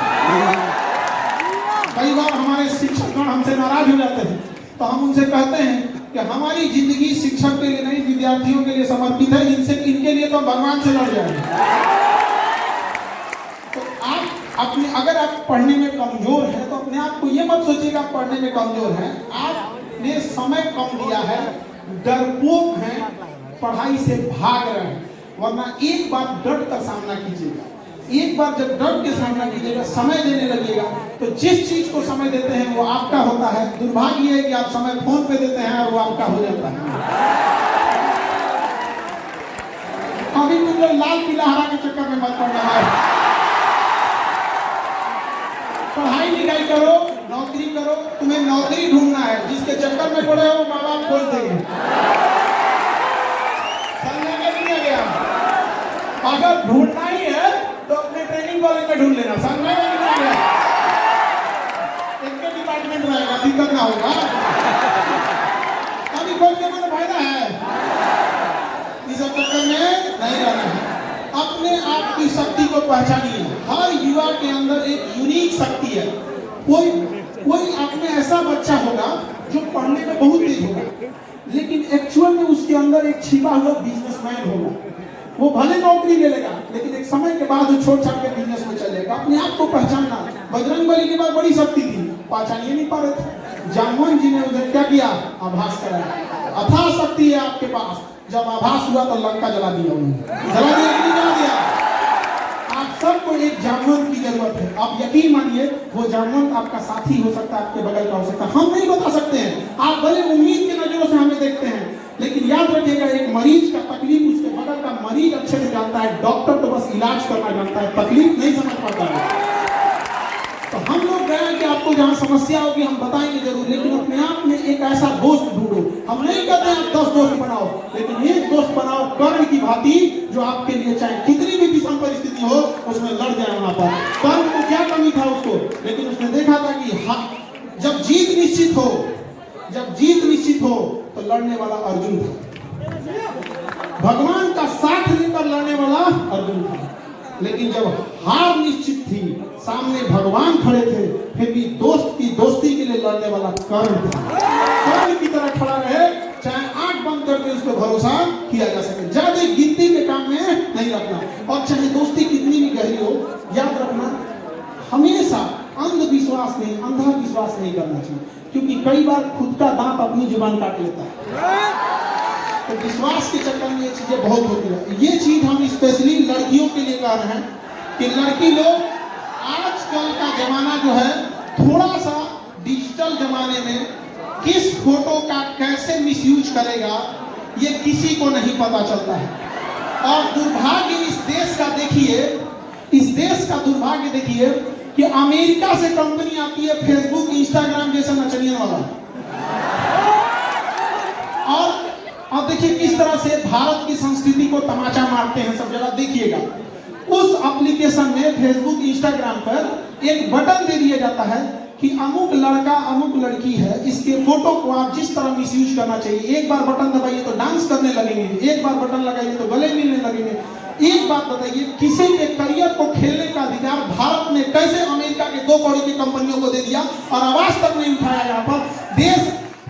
Speaker 6: कई बार हमारे शिक्षकगण हमसे नाराज हो जाते हैं तो हम उनसे कहते हैं कि हमारी जिंदगी शिक्षक के लिए नहीं, विद्यार्थियों के लिए समर्पित है। इनके लिए तो भगवान से लड़ जाएंगे। तो आप अपने, अगर आप पढ़ने में कमजोर हैं तो अपने आप को ये मत सोचिएगा आप पढ़ने में कमजोर हैं। आपने समय कम दिया है, डरपोक हैं, पढ़ाई से भाग रहे हैं। वरना एक बार डट का सामना कीजिएगा, एक बार जब डट के सामना कीजिएगा, समय देने लगेगा, तो जिस चीज को समय देते हैं वो आपका होता है। दुर्भाग्य है कि आप समय फोन पे देते हैं और वो आपका हो जाता है। अभी तुम लोग लाल पीला हरा के चक्कर में मत पड़ना है। पढ़ाई लिखाई करो, नौकरी करो। तुम्हें नौकरी ढूंढना है, जिसके चक्कर में पड़े हो माँ बाप खोल देंगे। समझ गया? अगर ढूंढना ही है तो अपने ट्रेनिंग कॉलेज में ढूंढ लेना। समझ में नहीं आया? एक डिपार्टमेंट रहेगा, दिक्कत ना होगा। अभी खोल के मतलब फायदा है, इस चक्कर में नहीं रहना है। अपने आप की शक्ति को पहचानिए। हर युवा के अंदर एक यूनिक शक्ति है। कोई आप में ऐसा बच्चा होगा जो पढ़ने में बहुत तेज होगा, लेकिन एक्चुअल में उसके अंदर एक छिपा हुआ बिजनेसमैन होगा। वो भले नौकरी ले लेगा, लेकिन एक समय के बाद वो छोड़ छाड़ के बिजनेस में चलेगा। अपने आप को पहचानना। बजरंगबली के पास बड़ी शक्ति थी, पहचानिए नहीं पा रहे थे। जामवन जी ने उधर क्या किया? आभास कराया। अथाह शक्ति है आपके पास। जब आभास हुआ तो लंका जला दिया उन्होंने। जला दिया कि नहीं जला दिया? आप सबको एक जामवंत की जरूरत है। आप यकीन मानिए, वो जामवंत आपका साथी हो सकता है, आपके बगल का हो सकता है। हम नहीं बता सकते हैं, आप भले उम्मीद की नजरों से हमें देखते हैं, लेकिन याद रखिएगा, एक मरीज का तकलीफ उसके बगल का मरीज अच्छे से जानता है। डॉक्टर तो बस इलाज करना जानता है, तकलीफ नहीं समझ पाता है। तो हम लोग गए कि आपको जहाँ समस्या होगी हम बताएंगे जरूर, लेकिन अपने आप में एक ऐसा दोस्त ढूंढो। हम नहीं कहते हैं आप 10 दोस्त बनाओ, लेकिन एक दोस्त बनाओ कर्ण की भांति, जो आपके लिए चाहे कितनी भी विषम परिस्थिति हो उसमें लड़ जाए। वहां पर कर्ण को क्या कमी था उसको, लेकिन उसने देखा था कि जब जीत निश्चित हो तो लड़ने वाला अर्जुन था। भगवान का साथ लेकर लड़ने वाला अर्जुन था। लेकिन जब हार निश्चित थी, सामने भगवान खड़े थे, फिर भी दोस्त की दोस्ती के लिए लड़ने वाला कर्ण था। कर्ण की तरह खड़ा रहे, चाहे आंख बंद करके उस पर भरोसा किया जा सके। ज्यादा गिनती के काम में नहीं रखना। और चाहे दोस्ती कितनी भी गहरी हो, याद रखना हमेशा अंधविश्वास नहीं, अंधा विश्वास नहीं करना चाहिए, क्योंकि कई बार खुद का दांत अपनी जुबान काट लेता है। तो विश्वास के चक्कर में ये चीजें बहुत होती है। ये चीज हम स्पेशली लड़कियों के लिए कह रहे हैं कि लड़की लोग, आजकल का जमाना जो है थोड़ा सा डिजिटल जमाने में किस फोटो का कैसे मिसयूज करेगा ये किसी को नहीं पता चलता है। और दुर्भाग्य इस देश का देखिए, इस देश का दुर्भाग्य देखिए कि अमेरिका से कंपनी आती है फेसबुक इंस्टाग्राम जैसा नचनियन वाला, और अब देखिए किस तरह से भारत की संस्कृति को तमाचा मारते हैं सब जगह। देखिएगा उस एप्लीकेशन में फेसबुक इंस्टाग्राम पर एक बटन दे दिया जाता है कि अमुक लड़का अमुक लड़की है, इसके फोटो को आप जिस तरह मिसयूज करना चाहिए। एक बार बटन दबाइए तो डांस करने लगेंगे, एक बार बटन लगाइए तो गले मिलने लगेंगे। एक बात बताइए, किसी के करियर को खेलने का अधिकार भारत ने कैसे अमेरिका के 2 करोड़ की कंपनियों को दे दिया और आवाज तक नहीं उठाया। यहाँ पर देश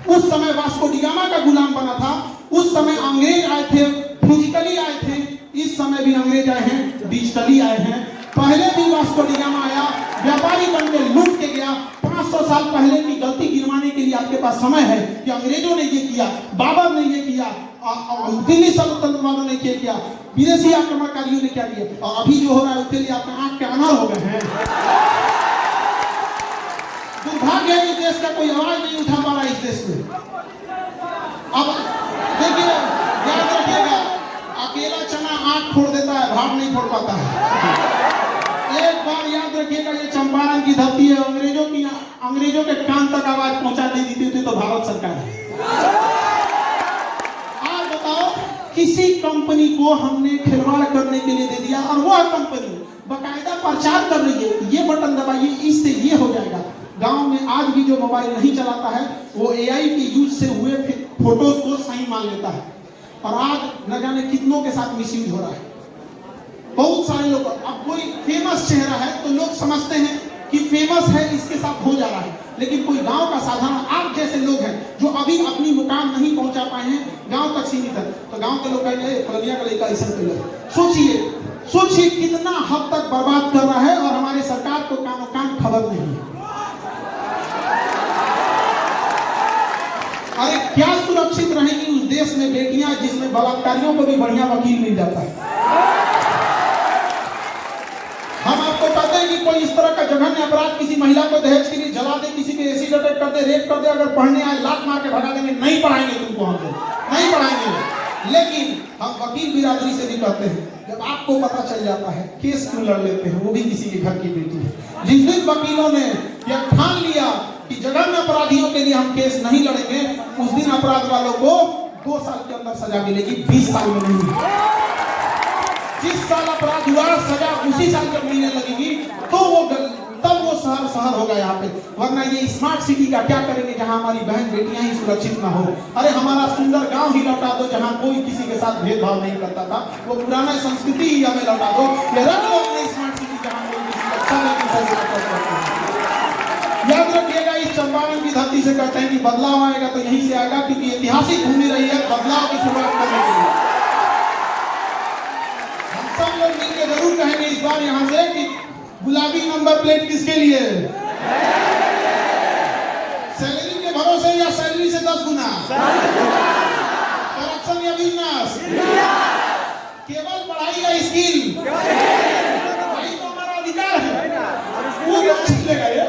Speaker 6: उस समय वास्को डी गामा का गुलाम बना था, उस समय अंग्रेज आए थे, फिजिकली आए थे, इस समय भी अंग्रेज आए हैं, डिजिटली आए हैं। पहले भी वास्को डी गामा आया, व्यापारी बन के लूट के गया। 500 साल पहले की गलती गिनवाने के लिए आपके पास समय है कि अंग्रेजों ने ये किया, बाबर ने ये किया, दिल्ली सल्तनत वालों ने क्या किया, विदेशी आक्रमणकारियों ने क्या किया, और अभी जो हो रहा है उसके लिए आपके आंख के अनार हो गए हैं। दुर्भाग्य है इस देश का कोई आवाज नहीं उठा पा रहा इस देश में। अब देखिए, याद रखिएगा, अकेला चना आंख फोड़ देता है, भाव नहीं फोड़ पाता है। एक बार याद रखिएगा, ये चंपारण की धरती है, अंग्रेजों के कान तक आवाज पहुंचा नहीं देती थी तो भारत सरकार है। आज बताओ, किसी कंपनी को हमने खिलवाड़ करने के लिए दे दिया और वह कंपनी बकायदा प्रचार कर रही है, ये बटन दबाइए इससे ये हो जाएगा। गांव में आज भी जो मोबाइल नहीं चलाता है वो एआई के यूज से हुए फोटोज को सही मान लेता है, और आज न जाने कितनों के साथ मिसयूज हो रहा है। बहुत सारे लोग, अब कोई फेमस चेहरा है तो लोग समझते हैं कि फेमस है इसके साथ हो जा रहा है, लेकिन कोई गांव का साधारण आप जैसे लोग हैं जो अभी अपनी मुकाम नहीं पहुंचा पाए हैं, गांव तक सीमित है, तो गांव के लोग कहेंगे फलनिया का लड़का ऐसा कर। सोचिए कितना हद तक बर्बाद कर रहा है, और हमारे सरकार को कानो कान खबर नहीं है। अरे क्या सुरक्षित रहेंगी उस देश में बेटियां जिसमें बलात्कारियों को भी बढ़िया वकील मिल जाता है। हम आपको कहते हैं कि कोई इस तरह का जघन्य अपराध किसी महिला को दहेज के लिए जला दे, किसी पे एसिड अटैक कर दे, रेप कर दे, अगर पढ़ने आए लात मार के भगा देंगे, नहीं पढ़ाएंगे तुमको, हम नहीं पढ़ाएंगे। लेकिन हम वकील बिरादरी से भी कहते हैं, जब आपको पता चल जाता है केस क्यों लड़ लेते हैं, वो भी किसी के घर की बेटी है। जिस दिन वकीलों ने यह ठान लिया कि जघन्य अपराधियों के लिए हम केस नहीं लड़ेंगे, उस दिन अपराध वालों को 2 साल के अंदर सजा मिलेगी, 20 साल में नहीं। जिस साल अपराध हुआ सजा उसी साल जब मिलने लगेगी तो तब वो शहर होगा यहाँ पे। वरना ये स्मार्ट सिटी का क्या करेंगे जहाँ हमारी बहन बेटियां ही सुरक्षित ना हो। अरे हमारा सुंदर गांव ही लौटा दो जहाँ कोई किसी के साथ भेदभाव नहीं करता था, वो पुराना संस्कृति ही हमें लौटा दो। ये रख लो अपने स्मार्ट सिटी जहाँ कोई किसी का अच्छा नहीं। याद रखिएगा, इस चंपारण की धरती से कहते हैं कि बदलाव आएगा तो यहीं से आएगा, क्योंकि ऐतिहासिक भूमि रही है बदलाव की शुरुआत करने के लिए। सब लोग मिलकर जरूर कहेंगे इस बार यहाँ से कि गुलाबी नंबर प्लेट किसके लिए? सैलरी के भरोसे या सैलरी से 10 गुना? करप्शन या बिजनेस? केवल पढ़ाई या स्किल? पढ़ाई तो हमारा अधिकार है, वो क्यों छीन लेगा ये?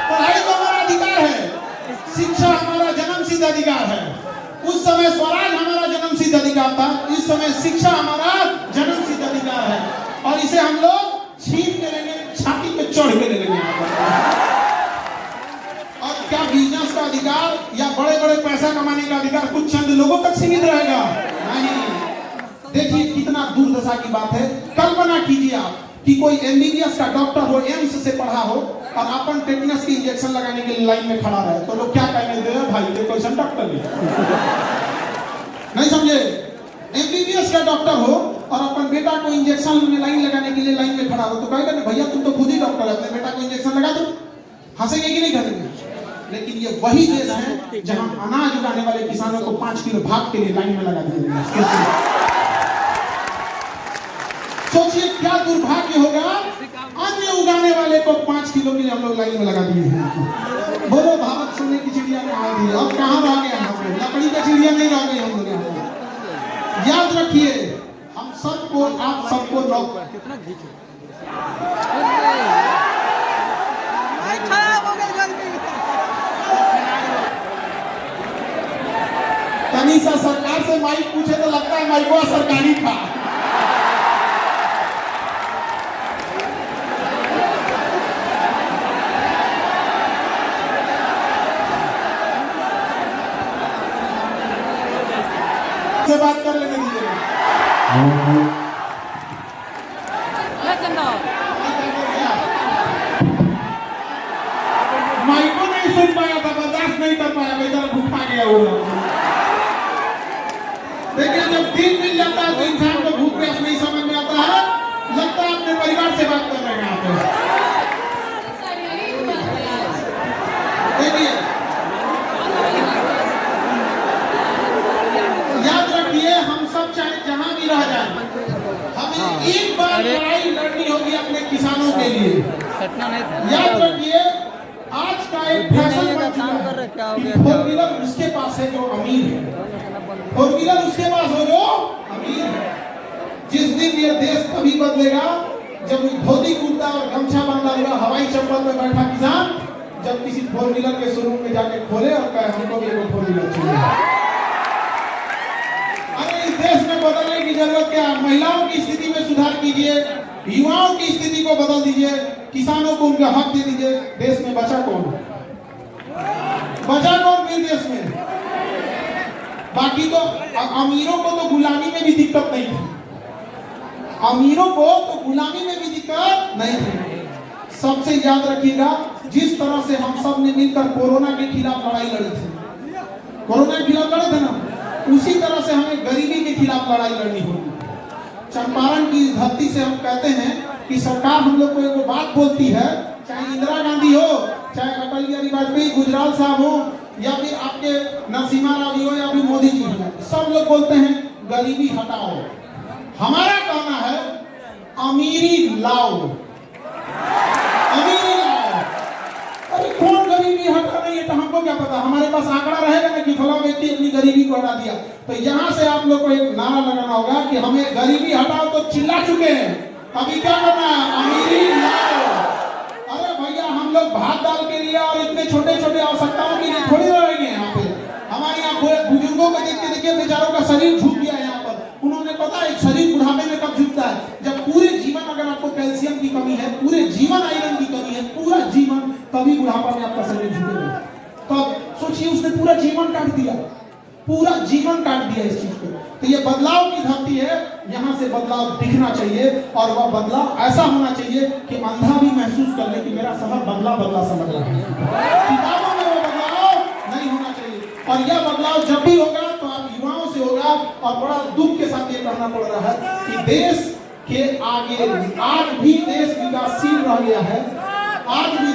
Speaker 6: पढ़ाई तो हमारा अधिकार है, शिक्षा हमारा जन्मसिद्ध अधिकार है। उस समय स्वराज हमारा जन्मसिद्ध अधिकार था, इस समय शिक्षा हमारा जन्मसिद्ध अधिकार है, और इसे हम लोग छीन के लेंगे, छाती पे चढ़ के ले लेंगे। और क्या बिजनेस का अधिकार या बड़े बड़े पैसा कमाने का अधिकार कुछ चंद लोगों तक सीमित रहेगा? नहीं। देखिए कितना दुर्दशा की बात है। कल्पना कीजिए आप कि कोई एमबीबीएस का डॉक्टर हो, एम्स से पढ़ा हो, और अपन टेटनस की इंजेक्शन लगाने के लिए लाइन में खड़ा रहे, तो लोग क्या कहेंगे? दे भाई देखो ऐसा डॉक्टर नहीं समझे? एमबीबीएस का डॉक्टर हो और अपन बेटा को इंजेक्शन में लाइन लगाने के लिए लाइन में खड़ा हो, तो कहेगा ना भैया तुम तो खुद ही डॉक्टर है, अपने बेटा को इंजेक्शन लगा दो। हंसेंगे कि नहीं करेंगे? लेकिन ये वही देश है जहां अनाज उगाने वाले किसानों को 5 किलो भात के लिए लाइन में लगा दिया। क्या दुर्भाग्य होगा, अन्य उगाने वाले को 5 किलो के लिए हम लोग लाइन में लगा दिए हैं। बोलो भारत सोने की चिड़िया कहाँ थी, अब कहाँ रह गए हम लोग? लकड़ी का चिड़िया नहीं रह गई हम लोग यहाँ पे। याद रखिए, हम सबको, आप सबको तनी सा सरकार से माइक पूछे तो लगता है माइक वो सरकारी था। से बात कर लेने दीजिए। माइको नहीं सुन पाया था, बर्दाश्त नहीं कर पाया, बेचारा भूखा गया वो। देखिए, जब दिन मिल जाता है तो इंसान को भूख प्यास नहीं समझ में आता है, लगता है अपने परिवार से बात कर रहे हैं आप। देखिए, याद रखिए, हम सब चाहे जहां भी रह जाए, हमें एक बार लड़ाई लड़नी होगी अपने किसानों के लिए। याद रखिए, आज का एक फैशन बन चुका है कि फोर व्हीलर उसके पास है जो अमीर है, फोर व्हीलर उसके पास हो जो अमीर है। जिस दिन ये देश कभी बदलेगा, जब धोती कुर्ता और गमछा बांधा हुआ हवाई चप्पल में बैठा किसान जब किसी फोर व्हीलर के शोरूम में जाके खोले और कहे हमको भी एक फोर व्हीलर चाहिए। अरे इस देश में बदलने की जरूरत क्या है? महिलाओं की स्थिति में सुधार कीजिए, युवाओं की स्थिति को बदल दीजिए, किसानों को उनका हक दे दीजिए। देश में बचा कौन? बचा कौन फिर देश में? बाकी तो अमीरों को तो गुलामी में भी दिक्कत नहीं थी, अमीरों को तो गुलामी में भी दिक्कत नहीं थी। सबसे याद रखिएगा, जिस तरह से हम सब ने मिलकर कोरोना के खिलाफ लड़ाई लड़ी थी, कोरोना के खिलाफ लड़े थे ना, उसी तरह से हमें गरीबी के खिलाफ लड़ाई लड़नी होगी। चंपारण की धरती से हम कहते हैं कि सरकार हम लोग को एक बात बोलती है, चाहे इंदिरा गांधी हो, चाहे अटल बिहारी वाजपेयी, गुजराल साहब हो, या फिर आपके नरसिम्हा राव जी हो, या फिर मोदी जी हो, सब लोग बोलते हैं गरीबी हटाओ। हमारा कहना है अमीरी लाओ, अमीरी लाओ। अरे कौन गरीबी हटा रही है तो हमको क्या पता? हमारे पास आंकड़ा रहेगा ना कि फलां व्यक्ति अपनी गरीबी को हटा दिया। तो यहाँ से आप लोग को एक नारा लगाना होगा कि हमें गरीबी हटाओ, तो चिल्ला चुके हैं, अभी क्या करना है? अमीरी लाओ। अरे भैया, हम लोग भात दाल के लिए और इतने छोटे छोटे आवश्यकताओं के लिए थोड़ी रहेंगे यहाँ पे। हमारे यहाँ बुजुर्गों को देखते देखिए बेचारों का शरीर झुक गया है। यहाँ पर उन्होंने पता है शरीर बुढ़ापे में कब झुकता है? जब पूरे जीवन अगर आपको कैल्शियम की कमी है, पूरे जीवन आयरन की कमी है, पूरा जीवन, तभी बुढ़ापा में आपका शरीर झुकेगा। तब सोचिए, उसने पूरा जीवन काट दिया, पूरा जीवन काट दिया इस चीज को। तो ये बदलाव की धरती है, यहाँ से बदलाव दिखना चाहिए, और वह बदलाव ऐसा होना चाहिए कि अंधा भी महसूस कर ले कि मेरा शहर बदला बदला सा लग रहा है। किताबों में वो बदलाव नहीं होना चाहिए, और यह बदलाव जब भी होगा तो आप युवाओं से होगा। और बड़ा दुख के साथ ये कहना पड़ रहा है कि देश के आगे आज भी देश विकासशील रह गया है, आज भी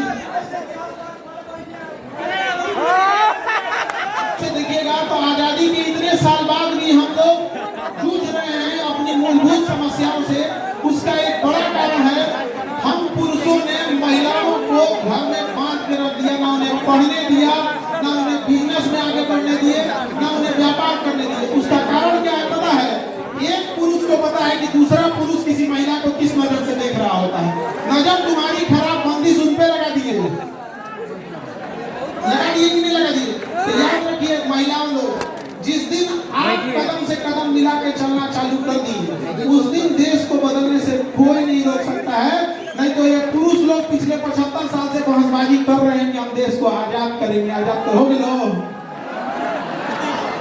Speaker 6: देखिएगा तो आजादी के इतने साल बाद भी हम लोग जूझ रहे हैं अपनी मूलभूत समस्याओं से। उसका एक बड़ा कारण है, हम पुरुषों ने महिलाओं को घर में बांध के रख दिया, ना उन्हें पढ़ने दिया, ना उन्हें बिजनेस में आगे बढ़ने दिए, ना उन्हें व्यापार करने दिए। उसका कारण क्या है पता है? एक पुरुष को पता है कि दूसरा पुरुष किसी महिला को किस नजर से देख रहा होता है। नजर तुम्हारी खराब, बंदिश उन पे लगा दिए कि नहीं लगा दिए? तो याद रखिए महिलाओं लोग, जिस दिन आप कदम से कदम मिला के चलना चालू कर दी, उस दिन देश को बदलने से कोई नहीं रोक सकता है। नहीं तो ये पुरुष लोग पिछले 75 साल से बहसबाजी कर रहे हैं कि हम देश को आजाद करेंगे। आजाद करोगे लोग?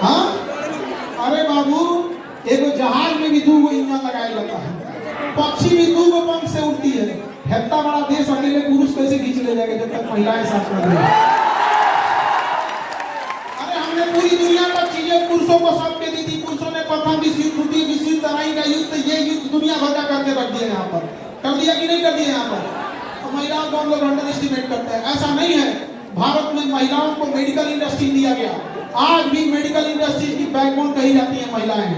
Speaker 6: हाँ? अरे बाबू, एक जहाज में भी 2 इंजन लगाया जाता है, पक्षी भी 2 पंख से उड़ती है। इतना बड़ा देश अकेले पुरुष कैसे खींच ले जाएगा जब तक महिलाएं साथ में रहें? पूरी दुनिया का चीजें पुरुषों को सौंप के दी थी। पुरुषों ने प्रथम विश्व युद्ध, द्वितीय विश्व युद्ध, तराई का युद्ध, ये युद्ध दुनिया भर का करके रख दिया। यहाँ पर कर दिया कि नहीं कर दिया? यहाँ पर तो महिलाओं को हम लोग अंडर एस्टिमेट करते हैं, ऐसा नहीं है। भारत में महिलाओं को मेडिकल इंडस्ट्री दिया गया, आज भी मेडिकल इंडस्ट्री की बैकबोन कही जाती है महिलाएं।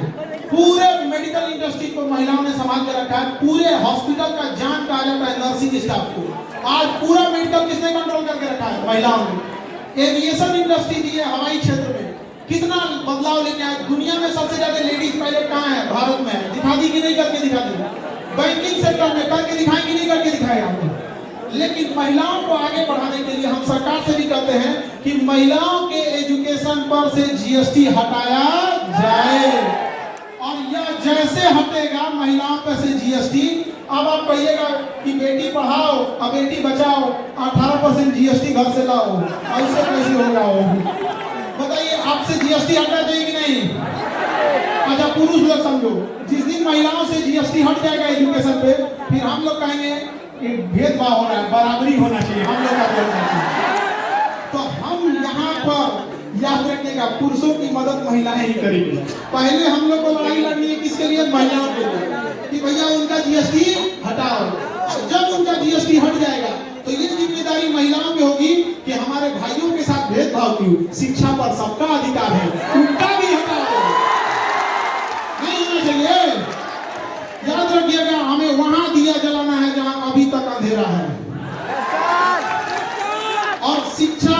Speaker 6: पूरे मेडिकल इंडस्ट्री को महिलाओं ने संभाल के रखा है। पूरे हॉस्पिटल का जान कहा जाता है नर्सिंग स्टाफ को। आज पूरा मेडिकल किसने कंट्रोल करके रखा है? महिलाओं ने। एविएशन इंडस्ट्री दी है, हवाई क्षेत्र में कितना बदलाव लेके आए। दुनिया में सबसे ज्यादा लेडीज पायलट कहाँ है? भारत में है। दिखा दी कि नहीं? करके दिखा दी। बैंकिंग सेक्टर में करके दिखाएं कि नहीं? करके दिखाए आपको। लेकिन महिलाओं को आगे बढ़ाने के लिए हम सरकार से भी कहते हैं कि महिलाओं के एजुकेशन पर से जीएसटी हटाया जाए। और यह जैसे हटेगा महिलाओं पर से जीएसटी, अब आप कहिएगा कि बेटी पढ़ाओ और बेटी बचाओ, 18% जीएसटी घर से लाओ, ऐसे कैसे होगा? बताइए, आपसे जीएसटी हटना चाहिए कि नहीं? अच्छा, पुरुष लोग समझो, जिस दिन महिलाओं से जीएसटी हट जाएगा एजुकेशन पे, फिर हम लोग कहेंगे भेदभाव हो रहा है, बराबरी होना चाहिए, हम लोग का बोलना चाहिए। तो हम यहाँ पर याद रखिएगा, पुरुषों की मदद महिलाएं ही करेंगी। पहले हम लोग को लड़ाई लड़नी है किसके लिए? महिलाओं के लिए, कि भैया उनका जीएसटी हटाओ। जब उनका जीएसटी हट जाएगा तो ये जिम्मेदारी महिलाओं पे होगी कि हमारे भाइयों के साथ भेदभाव क्यों? शिक्षा पर सबका अधिकार है, उनका भी हटाओ। नहीं होना चाहिए। याद रखिएगा, हमें वहां दिया जलाना है जहां अभी तक अंधेरा है। और शिक्षा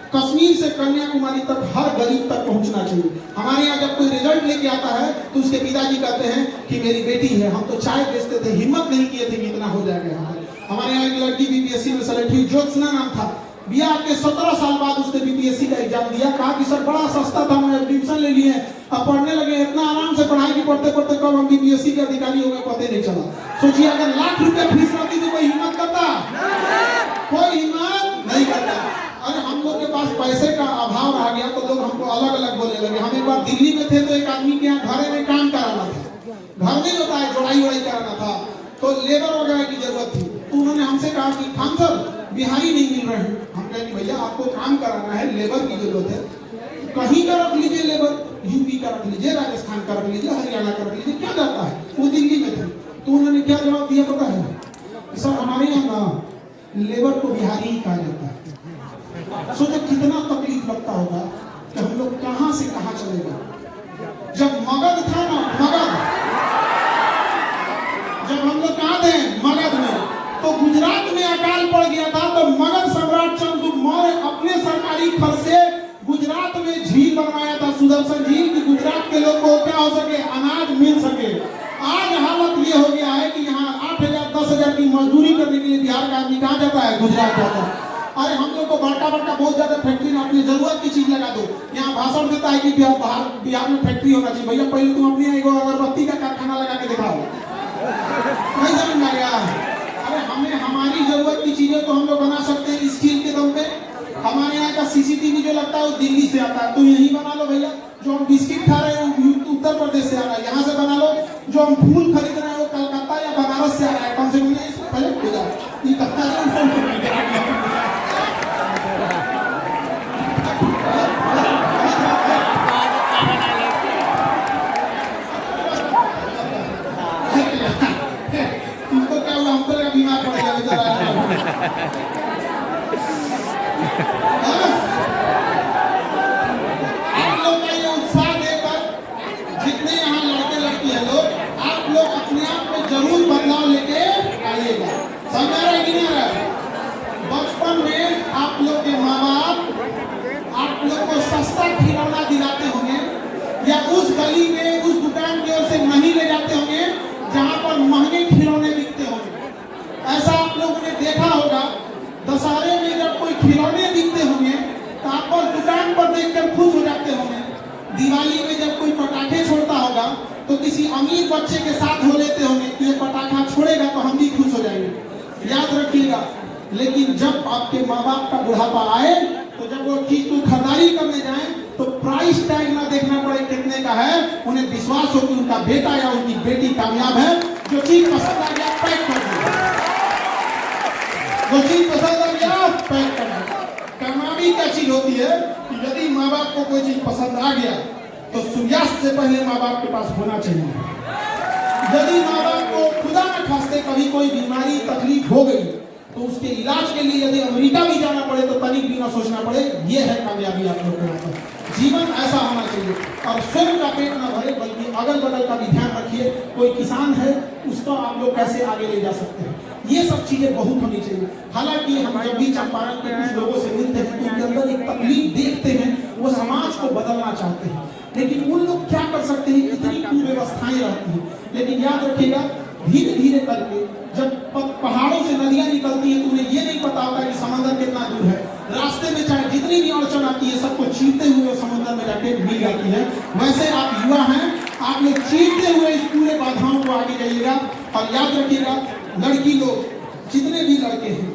Speaker 6: कश्मीर से कन्याकुमारी तक हर गरीब तक पहुंचना चाहिए। हमारे यहाँ जब कोई रिजल्ट लेके आता है तो उसके पिताजी कहते हैं कि मेरी बेटी है, हम तो चाय बेचते थे, हिम्मत नहीं किए थे कि इतना हो जाएगा। हमारे यहाँ एक लड़की बीपीएससी में सेलेक्ट हुई, ज्योत्सना नाम था। बिहार के 17 साल बाद उसने बीपीएससी का एग्जाम दिया। कहा कि सर बड़ा सस्ता था, मैं एडमिशन ले लिए, अब पढ़ने लगे, इतना आराम से पढ़ाई की पढ़ते पढ़ते कब हम बीपीएससी के अधिकारी हो गए पता नहीं चला। सोचिए, अगर लाख रुपए फीस रहती तो कोई हिम्मत करता? कोई हिम्मत नहीं करता। अगर हम लोग के पास पैसे का अभाव आ गया तो लोग हमको अलग अलग बोलने लगे। हम एक बार दिल्ली में थे तो एक आदमी के यहाँ घरे में काम कराना था, घर नहीं होता है, जोड़ाई वड़ाई कराना था, तो लेबर वगैरह की जरूरत थी। तो उन्होंने हमसे कहा कि खान सर बिहारी नहीं मिल रहे हैं। हम कहें कि भैया आपको काम कराना है, लेबर की जरूरत है, कहीं का रख लीजिए लेबर, यूपी का रख लीजिए, राजस्थान का रख लीजिए, हरियाणा का रख लीजिए, क्या जाता है? वो दिल्ली में थे। तो उन्होंने क्या जवाब दिया पता है? सर हमारे यहाँ ना लेबर को बिहारी ही कहा जाता है। सोचो कितना तकलीफ लगता होगा कि हम लोग कहां से कहां चले गए। जब मगध था ना, मगध, जब हम लोग कहां थे? मगध में। तो गुजरात में अकाल पड़ गया था, तो मगध सम्राट चंद्रगुप्त मौर्य अपने सरकारी खर्च से गुजरात में झील बनवाया था, सुदर्शन झील, कि गुजरात के लोग को क्या हो सके? अनाज मिल सके। आज हालत ये हो गया है कि यहाँ 8,000 10,000 की मजदूरी करने के लिए बिहार का आदमी कहाँ जाता है? गुजरात जाता है। अरे हम लोग को बड़का बड़का बहुत ज्यादा फैक्ट्री में अपनी जरूरत की चीज लगा दो। यहाँ भाषण देता है कि बिहार में फैक्ट्री होना चाहिए। भैया पहले तुम अपने अगरबत्ती का कारखाना लगा के दिखाओ। नहीं समझ में आया? अरे हमें हमारी जरूरत की चीजें तो हम लोग बना सकते हैं स्टील के दम पे। हमारे यहाँ का सीसीटीवी जो लगता है वो दिल्ली से आता है, तो यही बना लो भैया। जो हम बिस्किट खा रहे हैं वो उत्तर प्रदेश से आ रहा है, यहाँ से बना लो। जो हम फूल खरीद रहे हैं वो कलकत्ता या बनारस से आ रहा है, कम से कम पहले तुमको क्या हुआ? हमको लगा बीमार पड़ गया बेचारा। आप लोग का ये उत्साह देखकर जितने यहाँ लड़के लड़की हैं लोग, आप लोग अपने आप में जरूर बदलाव लेके आइएगा। समझ आ रहा है कि नहीं आ रहा है? बचपन में आप लोग के माँ बाप आप लोग को सस्ता खिलौना दिलाते होंगे, या उस गली में उस दुकान की ओर से नहीं ले जाते होंगे जहाँ पर महंगे खिलौने बिकते होंगे। ऐसा आप लोगों ने देखा होगा, दशहरे में जब कोई खिलौने बिकते होंगे तो आप उस दुकान पर देखकर खुश हो जाते होंगे। दिवाली में जब कोई पटाखे छोड़ता होगा तो किसी अमीर बच्चे के साथ हो लेते होंगे कि ये पटाखा छोड़ेगा तो हम भी खुश हो जाएंगे। याद रखिएगा, लेकिन जब आपके माँ बाप का बुढ़ापा आए तो जब वो चीज को खरीदारी करने जाए तो प्राइस टैग ना देखना पड़े कितने का है, उन्हें विश्वास हो कि उनका बेटा या उनकी बेटी कामयाब है। जो चीज पसंद आ गया पैक कर दो, जो चीज पसंद आ गया पैक कर दो। कामयाबी क्या चीज होती है कि यदि माँ बाप को कोई चीज पसंद आ गया तो सूर्यास्त से पहले माँ बाप के पास होना चाहिए। यदि माँ बाप को खुदा न खास्ते कभी कोई बीमारी तकलीफ हो गई तो उसके इलाज के लिए यदि अमेरिका भी जाना पड़े तो तनिक भी ना सोचना पड़े। ये है कामयाबी आप लोग के। जीवन ऐसा होना चाहिए और स्वयं का पेट न भरे बल्कि अगल बगल का भी ध्यान रखिए। कोई किसान है उसको आप लोग कैसे आगे ले जा सकते हैं, ये सब चीजें बहुत होनी चाहिए। हालांकि हम जब भी चंपारण के कुछ लोगों से मिलते हैं तो उनके अंदर एक तकलीफ देखते हैं, वो समाज को बदलना चाहते हैं, लेकिन उन लोग क्या कर सकते हैं, इतनी कुव्यवस्थाएं रहती हैं। लेकिन याद रखिएगा धीरे धीरे करके जब पहाड़ों से नदियां निकलती हैं तो उन्हें ये नहीं पता होता कि समंदर कितना दूर है। रास्ते में चाहे जितनी भी अड़चन आती है सबको चीरते हुए समुद्र में जाके मिल जाती है। वैसे आप युवा हैं, आप लोग चीरते हुए इस पूरे बाधाओं को आगे जाइएगा। और याद रखिएगा लड़की लोग जितने भी लड़के हैं,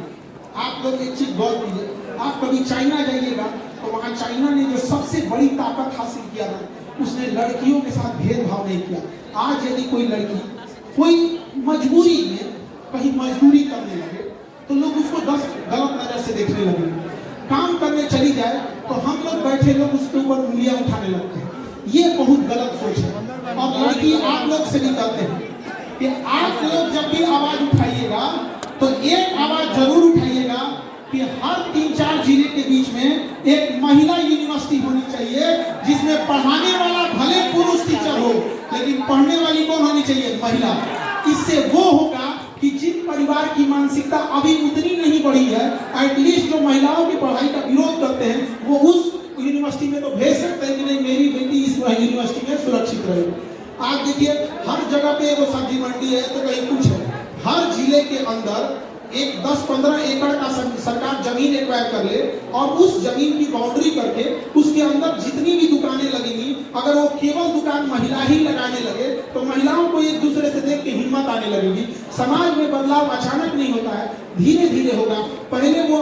Speaker 6: आप लोग एक चीज गौर कीजिए, आप कभी चाइना जाइएगा तो वहाँ चाइना ने जो सबसे बड़ी ताकत हासिल किया था, उसने लड़कियों के साथ भेदभाव नहीं किया। आज यदि कोई लड़की कोई मजबूरी में कहीं मजदूरी करने लगे तो लोग उसको 10 गलत नजर से देखने लगे। काम करने चली जाए तो हम लोग बैठे लोग उसके ऊपर उंगलियां उठाने लगते हैं। ये बहुत गलत सोच है। और लड़की आप लोग से भी कहते हैं कि आप लोग जब भी आवाज उठाइएगा तो एक आवाज जरूर उठाइएगा कि हर 3-4 जिले के बीच में एक महिला यूनिवर्सिटी होनी चाहिए, जिसमें पढ़ाने वाला भले पुरुष टीचर हो लेकिन पढ़ने वाली कौन होनी चाहिए, महिला। इससे वो होगा कि जिन परिवार की मानसिकता अभी उतनी नहीं बढ़ी है, एटलीस्ट जो महिलाओं की पढ़ाई का विरोध करते हैं वो उस यूनिवर्सिटी में तो भेज सकते हैं कि नहीं मेरी बेटी इस यूनिवर्सिटी में सुरक्षित रहेगी। आज देखिए हर जगह पे वो सब्जी मंडी है तो कहीं कुछ है। हर जिले के अंदर एक 10-15 एकड़ का सरकार जमीन एक्वायर कर ले और उस जमीन की बाउंड्री करके उसके अंदर जितनी भी दुकानें लगेंगी, अगर वो केवल दुकान महिला ही लगाने लगे तो महिलाओं को एक दूसरे से देख के हिम्मत आने लगेगी। समाज में बदलाव अचानक नहीं होता है, धीरे धीरे होगा। पहले वो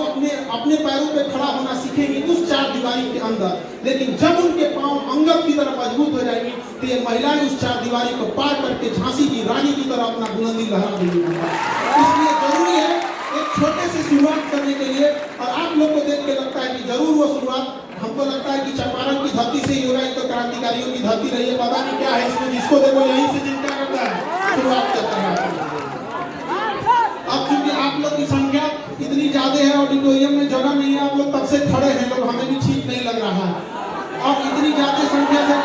Speaker 6: अपने पैरों पे खड़ा होना सीखेंगी उस 4 दीवारी के अंदर, लेकिन जब उनके पांव अंगद की तरह मजबूत हो जाएंगी तो ये महिलाएं उस 4 दीवारी को पार करके झांसी की रानी की तरह अपना बुलंदी लहरा देंगी। इसलिए जरूरी है एक छोटे से शुरुआत करने के लिए। और आप लोग को देख के लगता है कि जरूर वो शुरुआत हमको लगता है कि चंपारण की धरती से ही होगा, तो क्रांतिकारियों की धरती रही है, पता नहीं क्या है इसमें, जिसको देखो यहीं से जिनका करता है शुरुआत करता है। अब क्योंकि आप लोग की संख्या इतनी ज्यादा है, ऑडिटोरियम में जगह नहीं है, आप लोग तब से खड़े हैं, लोग हमें भी ठीक नहीं लग रहा है। अब इतनी ज्यादा संख्या से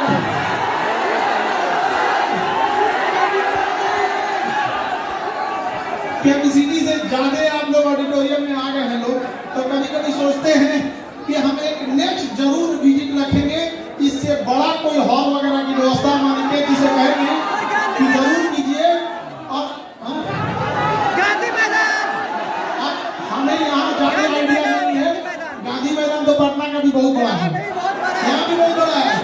Speaker 6: कैपेसिटी से ज्यादा आप लोग ऑडिटोरियम में आ गए हैं लोग, तो कभी कभी सोचते हैं कि हम एक नेक्स्ट जरूर विजिट रखेंगे, इससे बड़ा कोई हॉल वगैरह की व्यवस्था मानेंगे, जिसे कहेंगे कि जरूर कीजिए। और
Speaker 1: गांधी मैदान,
Speaker 6: हमें यहाँ ज्यादा आइडिया नहीं है, गांधी मैदान तो पटना का भी बहुत बड़ा है, यहाँ भी बहुत बड़ा है,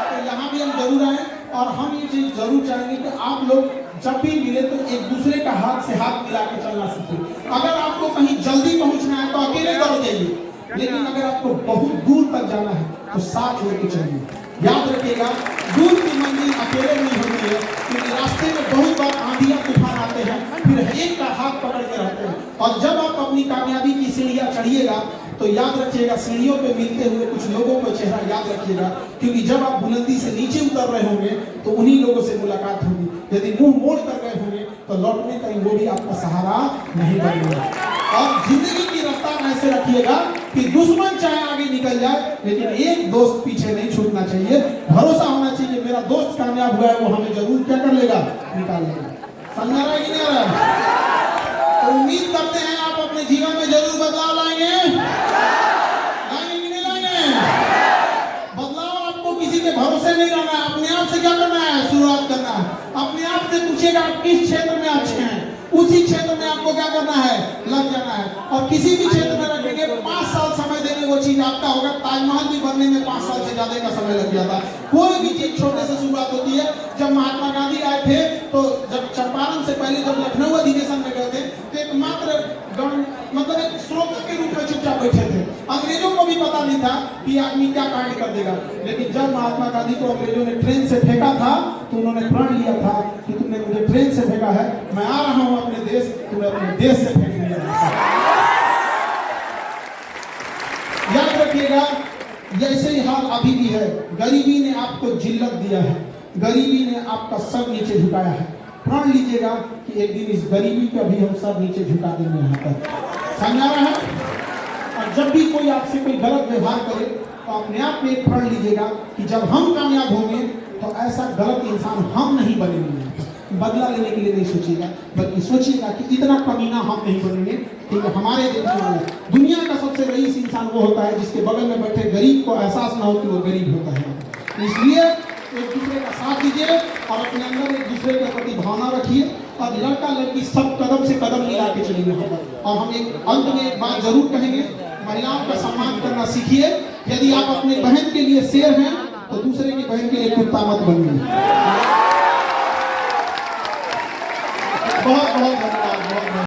Speaker 6: तो यहाँ भी हम जरूर आए। और हम ये चीज जरूर चाहेंगे कि आप लोग जब भी मिले तो एक दूसरे का हाथ से हाथ मिला के चलना सीखें। अगर आपको कहीं जल्दी पहुंचना है तो अकेले दौड़ जाइए, लेकिन अगर आपको बहुत दूर तक जाना है तो साथ लेके चलिए। याद रखिएगा दूर की मंजिल अकेले नहीं होती है, क्योंकि रास्ते में बहुत बार आंधियां तूफान आते हैं, फिर एक का हाथ पकड़ के रहते हैं। और जब आप अपनी कामयाबी की सीढ़ियां चढ़िएगा तो याद रखिएगा सीढ़ियों पे मिलते हुए कुछ लोगों का चेहरा याद रखिएगा, क्योंकि जब आप बुलंदी से नीचे उतर रहे होंगे तो उन्हीं लोगों से मुलाकात होगी। यदि मुंह मोड़ कर गए होंगे तो लौटने का वो भी आपका सहारा नहीं बनेगा। और जिंदगी की रफ्तार ऐसे रखिएगा कि दुश्मन चाहे आगे निकल जाए लेकिन एक दोस्त पीछे नहीं छूटना चाहिए। भरोसा होना चाहिए मेरा दोस्त कामयाब हुआ है, वो हमें जरूर क्या कर लेगा, निकाल लेगा। समझ आ रहा है कि नहीं आ रहा है? तो उम्मीद करते हैं आप अपने जीवन में जरूर बदलाव लाएंगे, लाएंगे कि नहीं लाएंगे? बदलाव आपको किसी के भरोसे नहीं रहना है, अपने आप से क्या करना है, शुरुआत करना है। अपने आप से पूछिएगा आप किस क्षेत्र में अच्छे हैं, उसी क्षेत्र में आपको क्या करना है, लग जाना है। और किसी भी क्षेत्र में रखेंगे 5 साल समय देंगे वो चीज आपका होगा। ताजमहल भी बनने में 5 साल से ज्यादा का समय लग गया था। कोई भी चीज छोटे से शुरुआत होती है। जब महात्मा गांधी आए थे तो जब चंपारण से पहले जब लखनऊ अधिवेशन में गए थे तो एक मात्र मतलब एक श्रोता के रूप में चुपचाप बैठे थे। अंग्रेजों को भी पता नहीं था कि आदमी क्या कांड कर देगा, लेकिन जब महात्मा गांधी को अंग्रेजों ने ट्रेन से फेंका था तो उन्होंने प्रण लिया था कि तुमने मुझे ट्रेन से फेंका है, मैं आ रहा हूं अपने देश, तुम्हें अपने देश से फेंक लिया। याद रखिएगा जैसे ही हाल अभी भी है, गरीबी ने आपको जिल्लत दिया है, गरीबी ने आपका सर नीचे झुकाया है। प्रण लीजिएगा कि एक दिन इस गरीबी का भी हम सर नीचे झुका देंगे। यहाँ पर समझ आ रहा है? और जब भी कोई आपसे कोई गलत व्यवहार करे तो अपने आप में एक प्रण लीजिएगा कि जब हम कामयाब होंगे तो ऐसा गलत इंसान हम नहीं बनेंगे। बदला लेने के लिए नहीं सोचिएगा, बल्कि सोचिएगा कि इतना कमीना हम नहीं बनेंगे। ठीक है, हमारे देखने वाले दुनिया का सबसे रईस इंसान वो होता है जिसके बगल में बैठे गरीब को एहसास ना हो कि वो गरीब होता है। इसलिए एक दूसरे का साथ दीजिए और अपने अंदर एक दूसरे के प्रति भावना रखिए। और लड़का लड़की सब कदम से कदम मिला के चलेंगे यहाँ पर। और हम एक अंत में एक बात जरूर कहेंगे, महिलाओं का सम्मान करना सीखिए। यदि आप अपने बहन के लिए शेर हैं तो दूसरे की बहन के लिए कुत्ता मत बनिए। बहुत बहुत